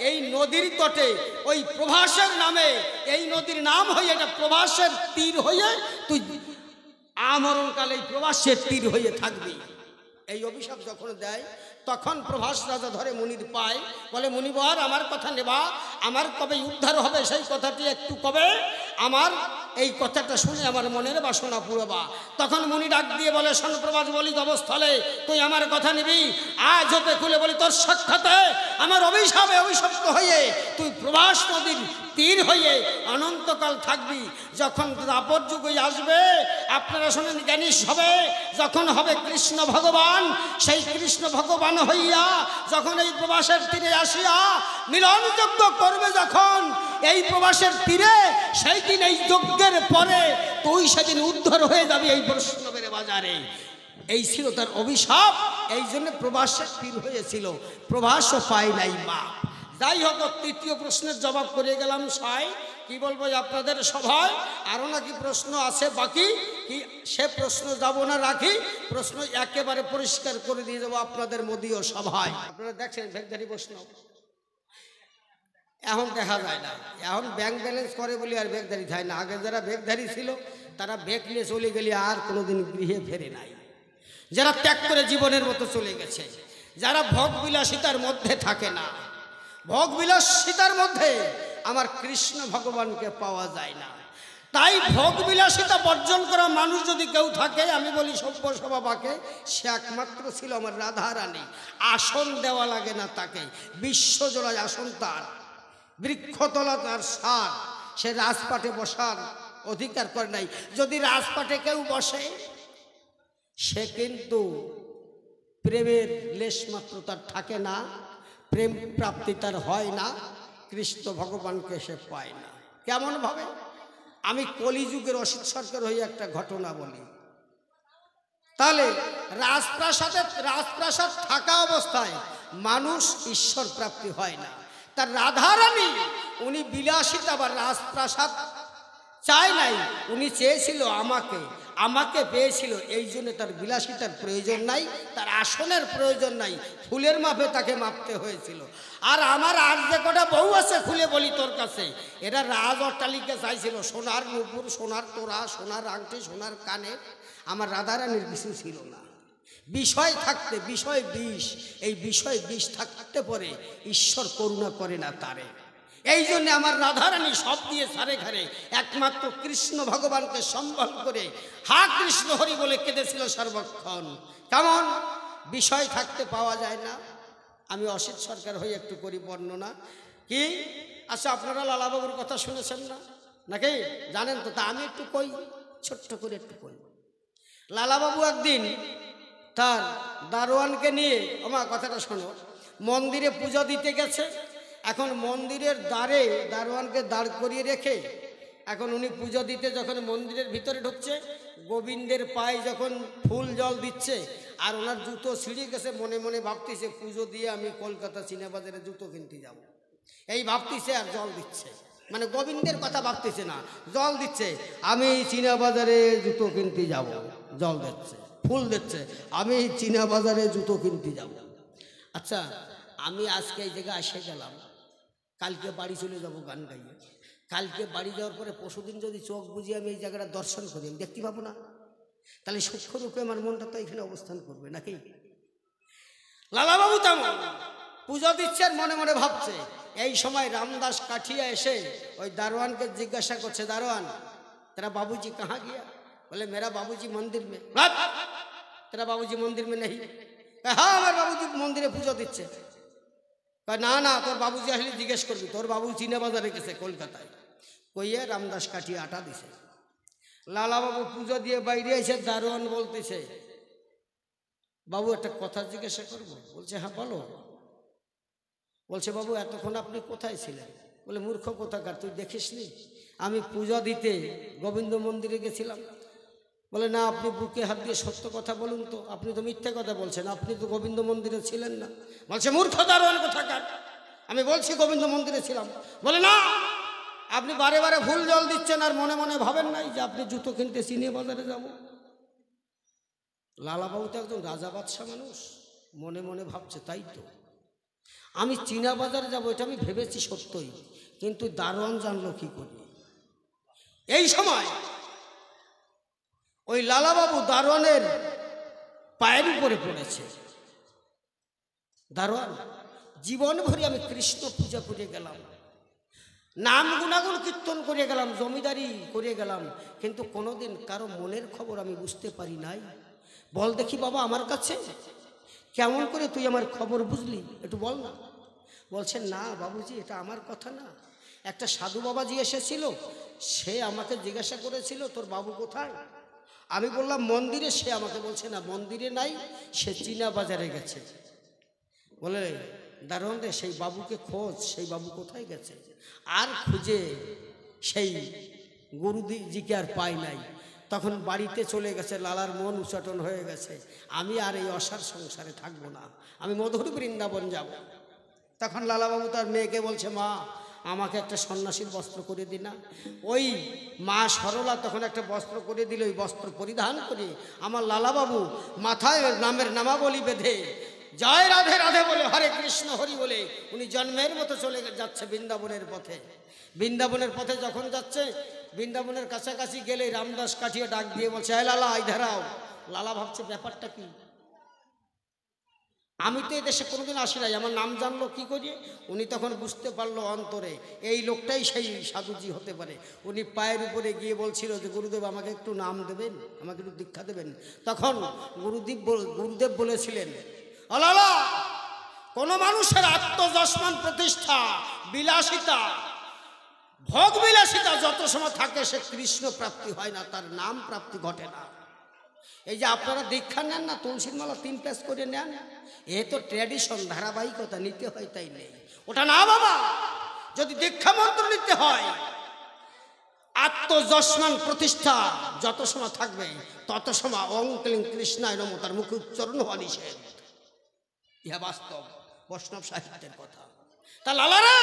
এই নদীর তটে ওই প্রভাসের নামে, এই নদীর নাম হয়ে এটা প্রভাসের তীর হয়ে তুই আমরণকালে এই প্রভাসের তীর হয়ে থাকবি। এই অভিশাপ যখন দেয় তখন প্রভাস রাজা ধরে মুনির পায়, বলে মুনিবর আমার কথা নেবা, আমার কবে উদ্ধার হবে সেই কথাটি একটু কবে আমার এই কথাটা শুনে আমার মনের বাসনা পুরোবা। তখন মুনি ডাক দিয়ে বলে, শোন প্রভাস, বলি অবস্থলে তুই আমার কথা নিবি। আজ হতে খুলে বলি তোর সাক্ষাতে আমার অভিশাপে অভিশপ্ত হয়ে তুই প্রভাস নদীর তীর হয়ে অনন্তকাল থাকবি। যখন দ্বাপর যুগ আসবে, আপনারা শোনেন জ্ঞানী হবে, যখন হবে কৃষ্ণ ভগবান, সেই কৃষ্ণ ভগবান হইয়া যখন এই প্রবাসের তীরে আসিয়া মিলন যজ্ঞ করবে, যখন এই প্রবাসের তীরে, সেই দিন এই যজ্ঞের পরে তুই সেদিন উদ্ধার হয়ে যাবি এই বৈষ্ণবের বাজারে। এই ছিল তার অভিশাপ, এই জন্য প্রবাসের তীর হয়েছিল, প্রবাসও পায় নাই মা। যাই হোক, তৃতীয় প্রশ্নের জবাব করে গেলাম। সাই কি বলবো আপনাদের সভায় আরও নাকি প্রশ্ন আছে বাকি, কি সে প্রশ্ন যাব না রাখি, প্রশ্ন একেবারে পরিষ্কার করে দিয়ে যাবো আপনাদের মদীয় সভায়। আপনারা দেখছেন ভেগধারী বৈষ্ণব এখন দেখা যায় না, এখন ব্যাংক ব্যালেন্স করে বলি আর ভেগধারী যায় না। আগে যারা ভেগধারী ছিল তারা ভেগ নিয়ে চলে গেলে আর কোনোদিন গৃহে ফেরে নাই, যারা ত্যাগ করে জীবনের মতো চলে গেছে, যারা ভোগ বিলাসিতার মধ্যে থাকে না। ভোগ বিলাসিতার মধ্যে আমার কৃষ্ণ ভগবানকে পাওয়া যায় না। তাই ভোগ বিলাসিতা বর্জন করা মানুষ যদি কেউ থাকে, আমি বলি সভ্য সভাবাকে, সে একমাত্র ছিল আমার রাধা রানী। আসন দেওয়া লাগে না তাকে, বিশ্বজোড়ায় আসন তার, বৃক্ষতলা তার সার, সে রাজপাটে বসার অধিকার করে নাই। যদি রাজপাটে কেউ বসে, সে কিন্তু প্রেমের লেশ মাত্র তার থাকে না, প্রেম প্রাপ্তি তার হয় না, কৃষ্ণ ভগবানকে সে পায় না। কেমন ভাবে? আমি কলিযুগের অসিত সরকার হয়ে একটা ঘটনা বলি। তাহলে রাজপ্রাসাদ থাকা অবস্থায় মানুষ ঈশ্বর প্রাপ্তি হয় না। তার রাধারানী উনি বিলাসিতা বা রাজপ্রাসাদ চায় নাই, উনি চেয়েছিল আমাকে পেয়েছিল, এই জন্য তার বিলাসিতার প্রয়োজন নাই, তার আসনের প্রয়োজন নাই, ফুলের মাপে তাকে মাপতে হয়েছিল। আর আমার আর যে কটা বউ আছে খুলে বলি তোর কাছে, এরা রাজ অট্টালিকা চাইছিল, সোনার নুপুর, সোনার তোরা, সোনার আংটি, সোনার কানে। আমার রাধারানীর কিছু ছিল না। বিষয় থাকতে, বিষয় বিষ, এই বিষয় বিষ থাকতে পরে ঈশ্বর করুণা করে না তারে। এই জন্য আমার রাধারানী সব দিয়ে সারে ঘরে একমাত্র কৃষ্ণ ভগবানকে সম্বল করে হা কৃষ্ণ হরি বলে কেঁদেছিল সর্বক্ষণ। কেমন? বিষয় থাকতে পাওয়া যায় না। আমি অসিত সরকার হয়ে একটু করি বর্ণনা। কি আচ্ছা, আপনারা লালাবাবুর কথা শুনেছেন না নাকি? জানেন তো? তা আমি একটু কই, ছোট্ট করে একটু কই। লালাবাবু একদিন তার দারোয়ানকে নিয়ে, আমার কথাটা শোনো, মন্দিরে পূজা দিতে গেছে। এখন মন্দিরের দ্বারে দারোয়ানকে দাঁড় করিয়ে রেখে, এখন উনি পুজো দিতে যখন মন্দিরের ভিতরে ঢুকছে, গোবিন্দের পায়ে যখন ফুল জল দিচ্ছে, আর ওনার জুতো ছিঁড়ে গেছে, মনে মনে ভাবতেছে পুজো দিয়ে আমি কলকাতা চিনাবাজারে জুতো কিনতে যাব, এই ভাবতেছে আর জল দিচ্ছে। মানে গোবিন্দের কথা ভাবতেছে না, জল দিচ্ছে, আমি চিনাবাজারে জুতো কিনতে যাব, জল দিচ্ছে, ফুল দিচ্ছে, আমি চিনাবাজারে জুতো কিনতে যাব। আচ্ছা, আমি আজকে এই জায়গায় এসে গেলাম, কালকে বাড়ি চলে যাব গান গাইয়ে। কালকে বাড়ি যাওয়ার পরে পরশুদিন যদি চোখ বুঝিয়ে আমি এই জায়গাটা দর্শন করি, আমি দেখতে পাবো না? তাহলে সূক্ষ্মরূপে আমার মনটা তো এখানে অবস্থান করবে নাকি? লালাবাবু তেমন পুজো দিচ্ছে আর মনে মনে ভাবছে। এই সময় রামদাস কাঠিয়া এসে ওই দারোয়ানকে জিজ্ঞাসা করছে, দারোয়ান তেরা বাবুজি কাহা গিয়া? বলে মেরা বাবুজি মন্দির মে। তেরা বাবুজি মন্দির মে নেই? হ্যাঁ, আমার বাবুজি মন্দিরে পুজো দিচ্ছে। না না, তোর বাবুজি আসলে জিজ্ঞেস করবি, তোর বাবু চিনাবাজারে গেছে কলকাতায়। কইয়ে রামদাস কাঠিয়া আটা দিছে। লালাবাবু পুজো দিয়ে বাইরে এসে দারোয়ান বলতেছে, বাবু একটা কথা জিজ্ঞাসা করবো? বলছে হ্যাঁ বলো। বলছে বাবু এতক্ষণ আপনি কোথায় ছিলেন? বলে মূর্খ কোথাকার, তুই দেখিসনি আমি পূজা দিতে গোবিন্দ মন্দিরে গেছিলাম। বলে না, আপনি বুকে হাত দিয়ে সত্য কথা বলুন তো, আপনি তো মিথ্যে কথা বলছেন, আপনি তো গোবিন্দ মন্দিরে ছিলেন না। বলছে মূর্খ দারোয়ান কোথাকার, আমি বলছি গোবিন্দ মন্দিরে ছিলাম। বলে না, আপনি বারে বারে ভুল জল দিচ্ছেন আর মনে মনে ভাবেন নাই যে আপনি জুতো কিনতে চিনিয়ে বাজারে যাব। লালাবাবু তো একজন রাজা বাদশাহ মানুষ, মনে মনে ভাবছে তাই তো, আমি চীনা বাজারে যাবো এটা আমি ভেবেছি সত্যই, কিন্তু দারোয়ান জানলো কি করে। এই সময় ওই লালাবাবু দারোয়ানের পায়ের উপরে পড়েছে। দারোয়ান, জীবন ভরে আমি কৃষ্ণ পূজা করে গেলাম, নাম গুণাগুণ কীর্তন করে গেলাম, জমিদারি করে গেলাম, কিন্তু কোনোদিন কারো মনের খবর আমি বুঝতে পারি নাই। বল দেখি বাবা আমার কাছে, কেমন করে তুই আমার খবর বুঝলি একটু বল না। বলছেন না বাবুজি, এটা আমার কথা না, একটা সাধু বাবাজি এসেছিল, সে আমাকে জিজ্ঞাসা করেছিল তোর বাবু কোথায়। আমি বললাম মন্দিরে। সে আমাকে বলছে না মন্দিরে নাই, সে চীনা বাজারে গেছে। বলে দারোয়ান রে, সেই বাবুকে খোঁজ, সেই বাবু কোথায় গেছে। আর খুঁজে সেই গুরুজিকে আর পাই নাই। তখন বাড়িতে চলে গেছে, লালার মন উচ্চাটন হয়ে গেছে, আমি আর এই অসার সংসারে থাকবো না, আমি মধুর বৃন্দাবন যাব। তখন লালাবাবু তার মেয়েকে বলছে, মা আমাকে একটা সন্ন্যাসীর বস্ত্র করে দি না। ওই মা সরলা তখন একটা বস্ত্র করে দিল। ওই বস্ত্র পরিধান করে আমার লালাবাবু মাথায় নামের নামাবলী বেঁধে জয় রাধে রাধে বলে, হরে কৃষ্ণ হরি বলে উনি জন্মের মতো চলে যাচ্ছে বৃন্দাবনের পথে। বৃন্দাবনের পথে যখন যাচ্ছে, বৃন্দাবনের কাছাকাছি গেলে রামদাস কাঠিয়ে ডাক দিয়ে বলছে, এই লালা এই ধারাও। লালা ভাবছে ব্যাপারটা কি, আমি তো এদেশে কোনোদিন আসি নাই, আমার নাম জানলো কি করে। উনি তখন বুঝতে পারলো অন্তরে এই লোকটাই সেই সাধুজি হতে পারে। উনি পায়ের উপরে গিয়ে বলছিল যে গুরুদেব আমাকে একটু নাম দেবেন, আমাকে একটু দীক্ষা দেবেন। তখন গুরুদেব বলেছিলেন, লালা, কোনো মানুষের আত্মযশমান প্রতিষ্ঠা বিলাসিতা ভোগ বিলাসিতা যত সময় থাকে সে কৃষ্ণ প্রাপ্তি হয় না, তার নাম প্রাপ্তি ঘটে না। এই যে আপনারা দীক্ষা নেন না, তুলসীর মালা 3 পেজ করে নেন, এ তো ট্র্যাডিশন, ধারাবাহিকতা, নিতে হয় তাই নেই। ওটা না বাবা, যদি দীক্ষা মন্ত্র নিতে হয় আত্মযশমান প্রতিষ্ঠা যত সময় থাকবে তত সময় ওং ক্লিং কৃষ্ণায় নমঃ তার মুখে উচ্চারণ হওয়া নিষেধ। ইহা বাস্তব বৈষ্ণব সাহিত্যের কথা। তা লালারা,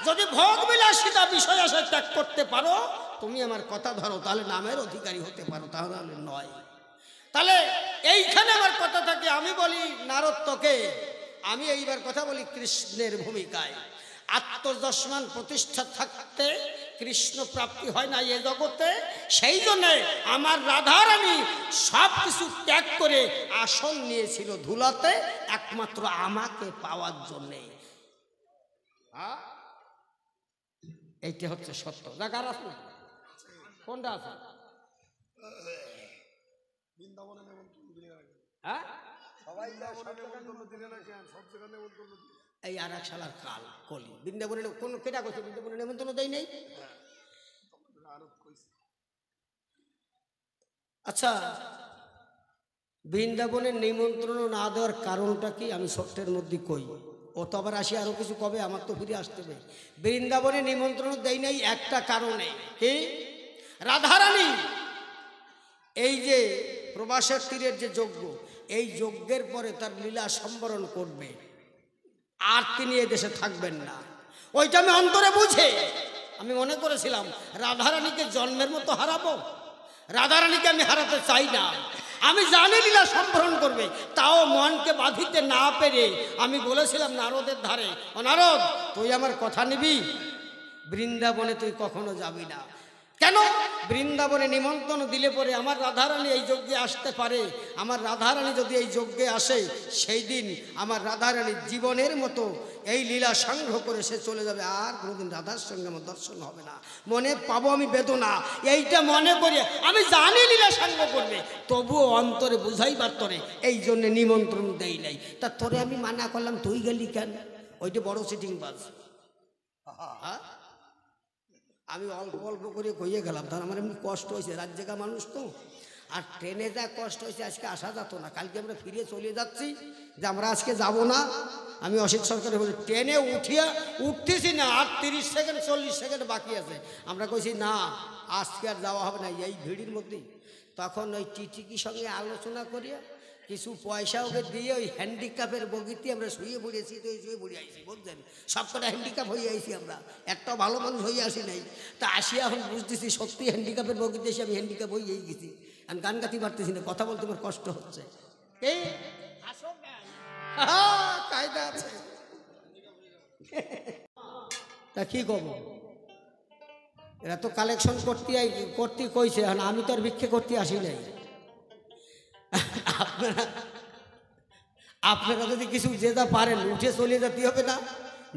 যদি ভোগ বিলাসিতা বিষয় আসে ত্যাগ করতে পারো, তুমি আমার কথা ধরো, তাহলে নামের অধিকারী হতে পারো, তাহলে নয়। তাহলে এইখানে আমার কথা থাকে, আমি বলি নারদকে, আমি এইবার কথা বলি কৃষ্ণের ভূমিকায়। আত্মযশমান প্রতিষ্ঠা থাকতে কৃষ্ণ প্রাপ্তি হয় না এ জগতে। সেই জন্যে আমার রাধারানী সব কিছু ত্যাগ করে আসন নিয়েছিল ধুলাতে, একমাত্র আমাকে পাওয়ার জন্যে। এইটা হচ্ছে সত্য। জায়গার আছে কোনটা আছে? হ্যাঁ, এই আর এক সালার কাল কলি বৃন্দাবনে কোন কেটা করছে, বৃন্দাবনে নেমন্তন্ন দেয় নেই। আচ্ছা, বৃন্দাবনের নিমন্ত্রণ না দেওয়ার কারণটা কি আমি ছোট্টের মধ্যে কই, ও তো আবার আসি আরো কিছু কবে, আমার তো ফিরে আসতে হবে। বৃন্দাবনে নিমন্ত্রণ দেয় নাই একটা কারণে, কি রাধারানী এই যে প্রবাসের তীরের যে যজ্ঞ, এই যজ্ঞের পরে তার লীলা সম্বরণ করবে, আর তিনি এই দেশে থাকবেন না। ওইটা আমি অন্তরে বুঝে আমি মনে করেছিলাম রাধারানীকে জন্মের মতো হারাবো, রাধারানীকে আমি হারাতে চাই না। আমি জানি লীলা সম্বরণ করবে, তাও মনকে বাঁধিতে না পেরে আমি বলেছিলাম নারদের ধারে, ও নারদ তুই আমার কথা নিবি, বৃন্দাবনে তুই কখনো যাবি না। কেন? বৃন্দাবনে নিমন্ত্রণ দিলে পরে আমার রাধারানী এই যজ্ঞে আসতে পারে। আমার রাধারানী যদি এই যজ্ঞে আসে, সেই দিন আমার রাধারানীর জীবনের মতো এই লীলা সংগ্রহ করে সে চলে যাবে, আর কোনোদিন রাধার সঙ্গে আমার দর্শন হবে না। মনে পাবো আমি বেদনা, এইটা মনে করে আমি জানি লীলা সংগ্রহ করবে, তবুও অন্তরে বুঝাইবার তরে এই জন্যে নিমন্ত্রণ দেই নাই। তা তোরে আমি মানা করলাম, তুই গেলি কেন? ওইটা বড় সিটিং বাজ। হ্যাঁ, আমি অল্প অল্প করে কইয়ে গেলাম, তার আমার এমনি কষ্ট হয়েছে, রাত জায়গা মানুষ তো, আর ট্রেনে যা কষ্ট হয়েছে আজকে আসা যেত না। কালকে আমরা ফিরে চলে যাচ্ছি, যে আমরা আজকে যাব না। আমি অসিত সরকারে বলি ট্রেনে উঠতেছি না, আর 30 সেকেন্ড 40 সেকেন্ড বাকি আছে। আমরা কইছি না আজকে আর যাওয়া হবে না এই ভিড়ির মধ্যেই। তখন ওই টিটিকির সঙ্গে আলোচনা করিয়া কিছু পয়সা ওকে দিয়ে ওই হ্যান্ডিক্যাপের বগিতে আমরা শুয়ে পড়েছি, তো শুয়ে পড়ে আইছি, বুঝছেন, সবকটা হ্যান্ডিক্যাপ হয়ে আইছি আমরা, একটাও ভালো মানুষ হয়ে আসি নাই। তা আসিয়া এখন বুঝতেছি সত্যি হ্যান্ডিক্যাপের বগিতে এসে আমি হ্যান্ডিক্যাপ হয়েই গেছি। আমি গান গাতে পারতেছি না, কথা বলতে আমার কষ্ট হচ্ছে। এই কায়দা আছে। তা কি করব, এরা তো কালেকশন করতে কইছে, এখন আমি তো আর ভিক্ষে করতে আসি নাই। আপনারা যদি কিছু যে যা পারেন উঠে চলে যেতে হবে না,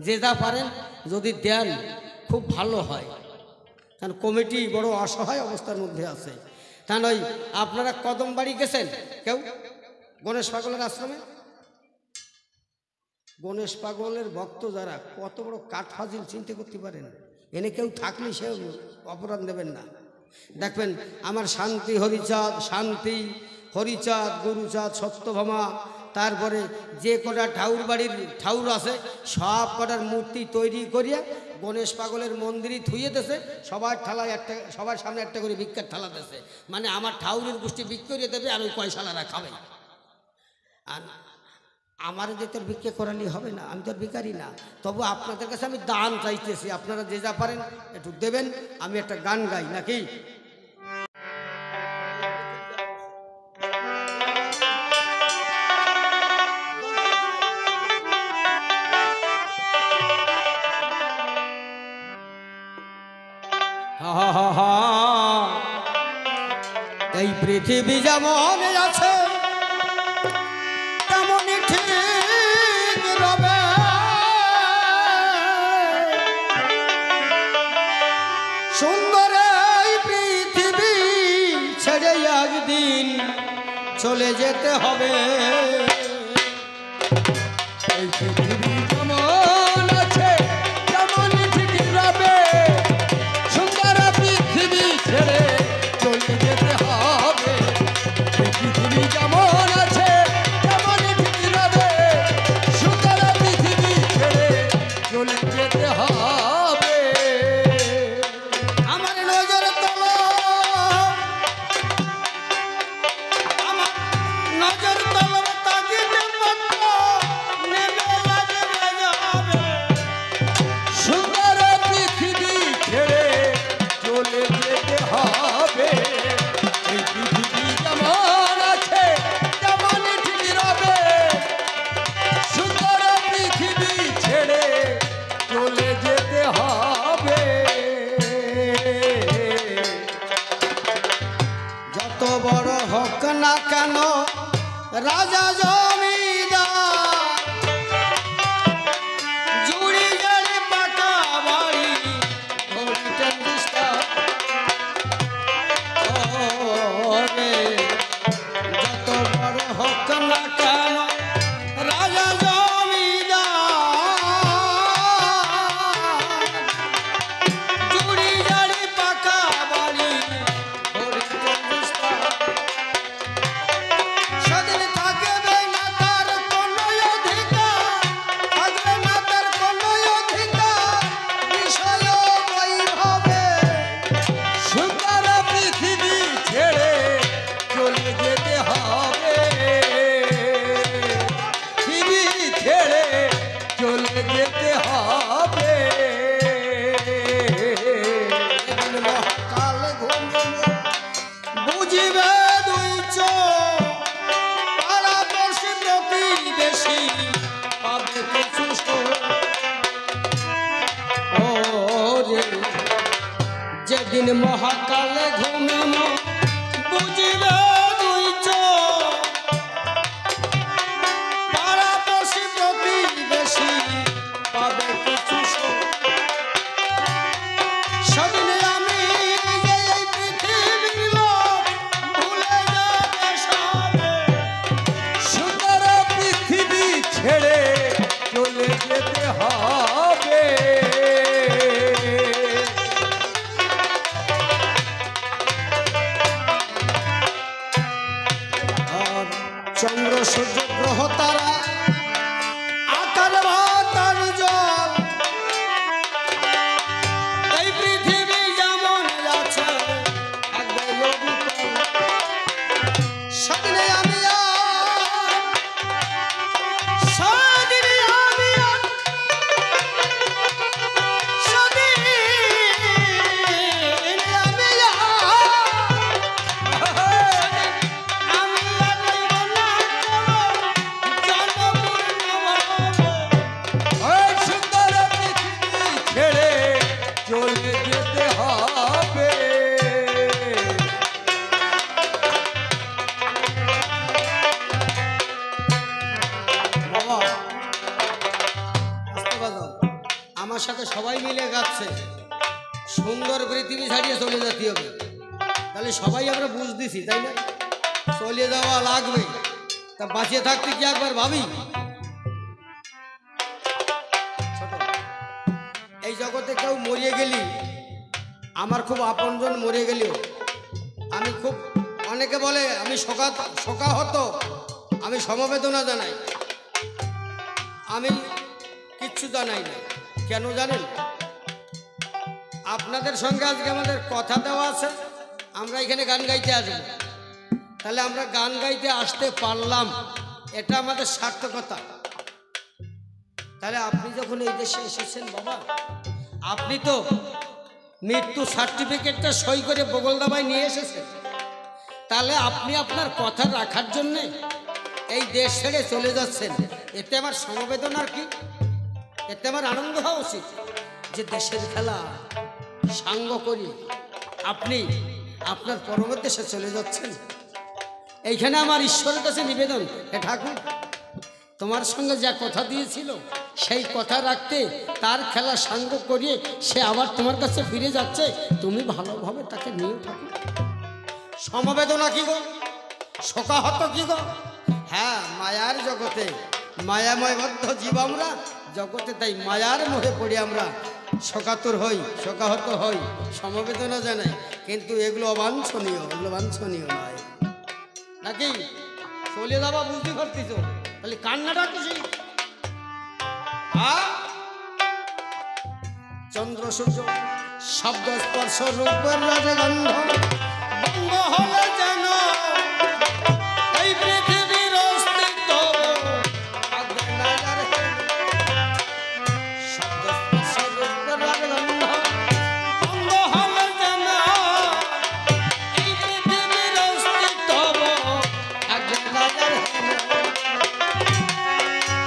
যে যা পারেন যদি দেন খুব ভালো হয়, কারণ কমিটি বড় অসহায় অবস্থার মধ্যে আছে। কারণ ওই আপনারা কদম বাড়ি গেছেন কেউ গণেশ পাগলের আশ্রমে? গণেশ পাগলের ভক্ত যারা কত বড় কাঠ ফাজিল চিন্তা করতে পারেন, এনে কেউ থাকলে সে অপরাধ নেবেন না। দেখবেন আমার শান্তি হরিচাঁদ গুরুচাঁদ সত্যভামা, তারপরে যে কটা ঠাউর বাড়ির ঠাউর আছে সব কটার মূর্তি তৈরি করিয়া গণেশ পাগলের মন্দিরই থুয়ে দেছে, সবার ঠালায় একটা, সবার সামনে একটা করে ভিক্ষার ঠালা দেছে। মানে আমার ঠাউরের গোষ্ঠী বিক্রিয়ে দেবে আর ওই পয়সালারা খাবে। আর আমার যে তোর ভিক্ষে করালি হবে না, আমি তোর ভিখারি না। তবু আপনাদের কাছে আমি দান চাইতেছি, আপনারা যে যা পারেন একটু দেবেন। আমি একটা গান গাই নাকি? এই পৃথিবী যেমন আছে তেমনই ঠিক রবে, সুন্দর এই পৃথিবী ছেড়ে একদিন চলে যেতে হবে। এই পৃথিবী যেমন আছে তেমনই ঠিক রবে, সুন্দর পৃথিবী ছেড়ে চলে যেতে হবে। এই পৃথিবী যেমন আছে তেমনই ঠিক রবে, সুন্দর পৃথিবী ছেড়ে চলে যেতে হবে। আমার নজর তোলো, আমার নজর তোলো, তাগিদে পত্র নেমে আসবে যাবে। সুন্দর পৃথিবী ছেড়ে চলে যেতে হবে। এই পৃথিবী যেমন আছে তেমনই ঠিক রবে, সুন্দর পৃথিবী ছেড়ে চলে যেতে হবে। যত বড় হোক না কেন রাজা জমিদার, জুড়ি গাড়ি পাকা বাড়ি ভোল্টেজ বিস্তার। ওরে যত বড় হোক না কেন রাজা জমিদার, জুড়ি গাড়ি পাকা বাড়ি ভোল্টেজ বিস্তার। সেদিন থাকবে না তার কোনো অধিকার, থাকবে না তার কোনো অধিকার, বিষয় বৈভবে। সুন্দর পৃথিবী ছেড়ে চলে যেতে হবে। পৃথিবী ছেড়ে চলে যেতে হবে। এদিন মহাকাল ঘুমিয়ে বুঝিবে দুই চোখ, পাড়াপড়শি প্রতিবেশী পাবে কিছু শোক। ওরে যেদিন মহাকালে ঘুমিয়ে বুঝিবে দুই চোখ, পাড়াপড়শি প্রতিবেশী পাবে কিছু শোক। সেদিন আমি এই পৃথিবীর লোক ভুলে যাবে সবে। সুন্দর পৃথিবী ছেড়ে চলে যেতে হবে। আর চন্দ্র সূর্য গ্রহ তারা আকার ভাতার জল, এই পৃথিবী যেমন আছে থাকবে অবিকল। সেদিনে আমি সেদিনে আমি সেদিনে আমি আমি সবাই মিলে গাচ্ছে সুন্দর পৃথিবী ছাড়িয়ে চলে যেতে হবে, তাহলে সবাই আমরা বুঝ দিছি, তাই না? চলে যাওয়া লাগবে, তা বাঁচিয়ে থাকতে কি একবার ভাবি? ছোট, এই জগতে কেউ মরে গেলি, আমার খুব আপনজন মরে গেলেও আমি খুব, অনেকে বলে আমি শোকাহত, আমি সমবেদনা জানাই, আমি কিচ্ছু জানাই না। কেন জানেন? আপনাদের সঙ্গে আজকে আমাদের কথা দেওয়া আছে, আমরা এখানে গান গাইতে আসবো, তাহলে আমরা গান গাইতে আসতে পারলাম, এটা আমাদের সার্থকতা। তাহলে আপনি যখন এই দেশে এসেছেন বাবা, আপনি তো মৃত্যু সার্টিফিকেটটা সই করে বগলদাবায় নিয়ে এসেছেন, তাহলে আপনি আপনার কথা রাখার জন্যে এই দেশ ছেড়ে চলে যাচ্ছেন, এতে আমার সমবেদনার কি? এতে আমার আনন্দ হওয়া উচিত যে দেশের খেলা সাঙ্গ করি আপনি আপনার পরম দেশে চলে যাচ্ছেন। এইখানে আমার ঈশ্বরের কাছে নিবেদন, হে ঠাকুর, তোমার সঙ্গে যা কথা দিয়েছিল সেই কথা রাখতে তার খেলা সাঙ্গ করিয়ে সে আবার তোমার কাছে ফিরে যাচ্ছে, তুমি ভালোভাবে তাকে নিয়ে ঠাকুর। সমবেদনা কি গো, শোকাহত কি গো? হ্যাঁ, মায়ার জগতে মায়াময় বদ্ধ জীব আমরা জগতে, তাই মায়ার মোহে পড়ে আমরা শোকাতুর হই, শোকাহত হই, সমবেদনা জানাই, কিন্তু এগুলো অবাঞ্ছনীয়, এগুলো বাঞ্ছনীয় নয় নাকি? চলে যাবা বুঝতে পারতিস, তাহলে কান্নাটা খুশি। চন্দ্র সূর্য শব্দ স্পর্শ রূপের রাজগন্ধ বন্ধ হলে যেন এই পৃথিবীর অস্তিত্ব শব্দ স্পর্শ রূপের রাজগন্ধ বন্ধ হলে যেন এই পৃথিবীর অস্তিত্ব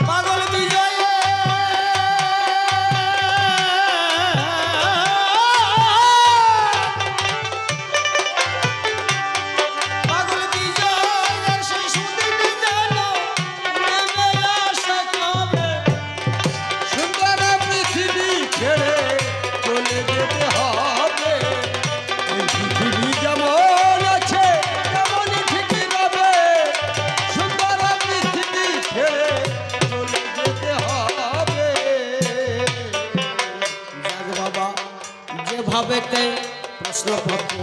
পাগল বিজয় ভাবেতে প্রশ্নপত্র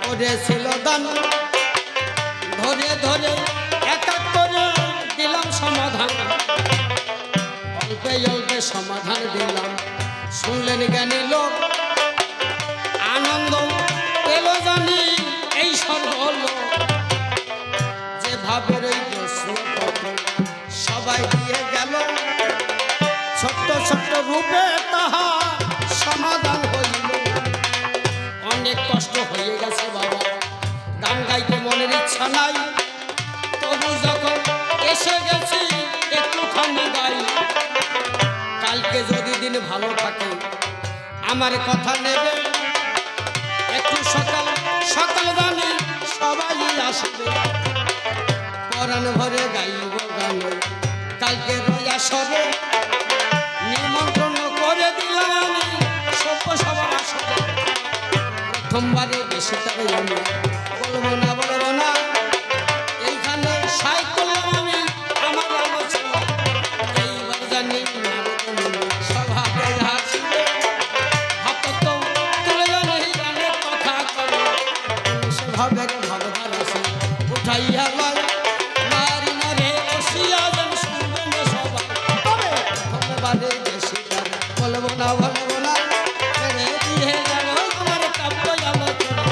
করেছিল দান, ধরে ধরে এক এক করে দিলাম সমাধান, অল্পে অল্পে সমাধান দিলাম, শুনলেন জ্ঞানী লোক, আনন্দ এলো জানি এই সব হলো, যে ভাবের ওই প্রশ্নপত্র সবাই দিয়ে গেল, ছোট্ট ছোট্ট রূপে তাহা সমাধান হইল। অনেক কষ্ট হয়ে গেছে বাবা, গান গাইতে মনের ইচ্ছা নাই, তবু যখন এসে গেছি একটুখানি গাই, কালকে যদি দিন ভালো থাকে আমার কথা নেবে, একটু সকাল সকাল জানি সবাই আসবে, পরাণ ভরে গাইব গান, কালকে রইয়া সবে নিমন্ত্রণ করে দিলাম আমি সভ্য সবার আসবে, প্রথমবারে বেশি তাই আমি বলবো না, এইখানে সাই করলাম আমি আমার আলোচনা, এইবার জানি সভাতে হাসিবে, হাত তো তুলে জানি গানের কথা করে, সেভাবে ভাববার আছে উঠাইয়া লয়, নারী নরে বসিয়া যেন শুনবেন সবাই, তবে প্রথমবারে বেশি তাই বলবো না ছেড়ে দিয়ে যাব তোমার কাব্য আলোচনা,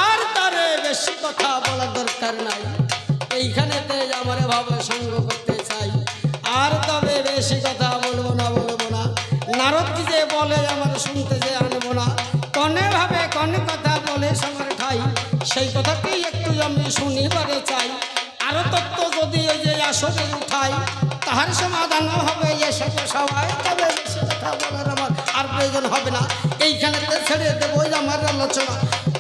আর তারে বেশি কথা বলার দরকার নাই, এইখানেতে আমার ভাবে সঙ্গ করতে চাই, আর তবে বেশি কথা বলবো না, নারদ কি যে বলে আমার শুনতে যে আনবো না, কনে ভাবে কনে কথা বলে সবার ঠাই, সেই কথাটি একটু আমি শুনিবারে চাই, আরো তত্ত্ব যদি ওই যে আসলে উঠাই, তাহার সমাধান হবে এসে সবাই, তবে বেশি কথা বলার আমার আর প্রয়োজন হবে না, এইখানে ছেড়ে দেবো আমার আলোচনা,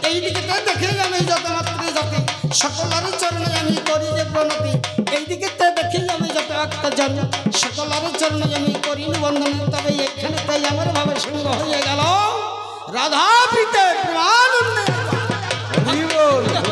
এইদিকে দেখে আমি যত মাত্র জাতি সকলের চরণে আমি করি যে প্রণতি, এইদিকে দেখি আমি যত ভক্তজন সকলের চরণে আমি করিল বন্দন। তবে এখানে তাই আমার ভাবে সঙ্গ হয়ে গেল রাধা প্রীতে প্রেমানন্দে। হরি বল।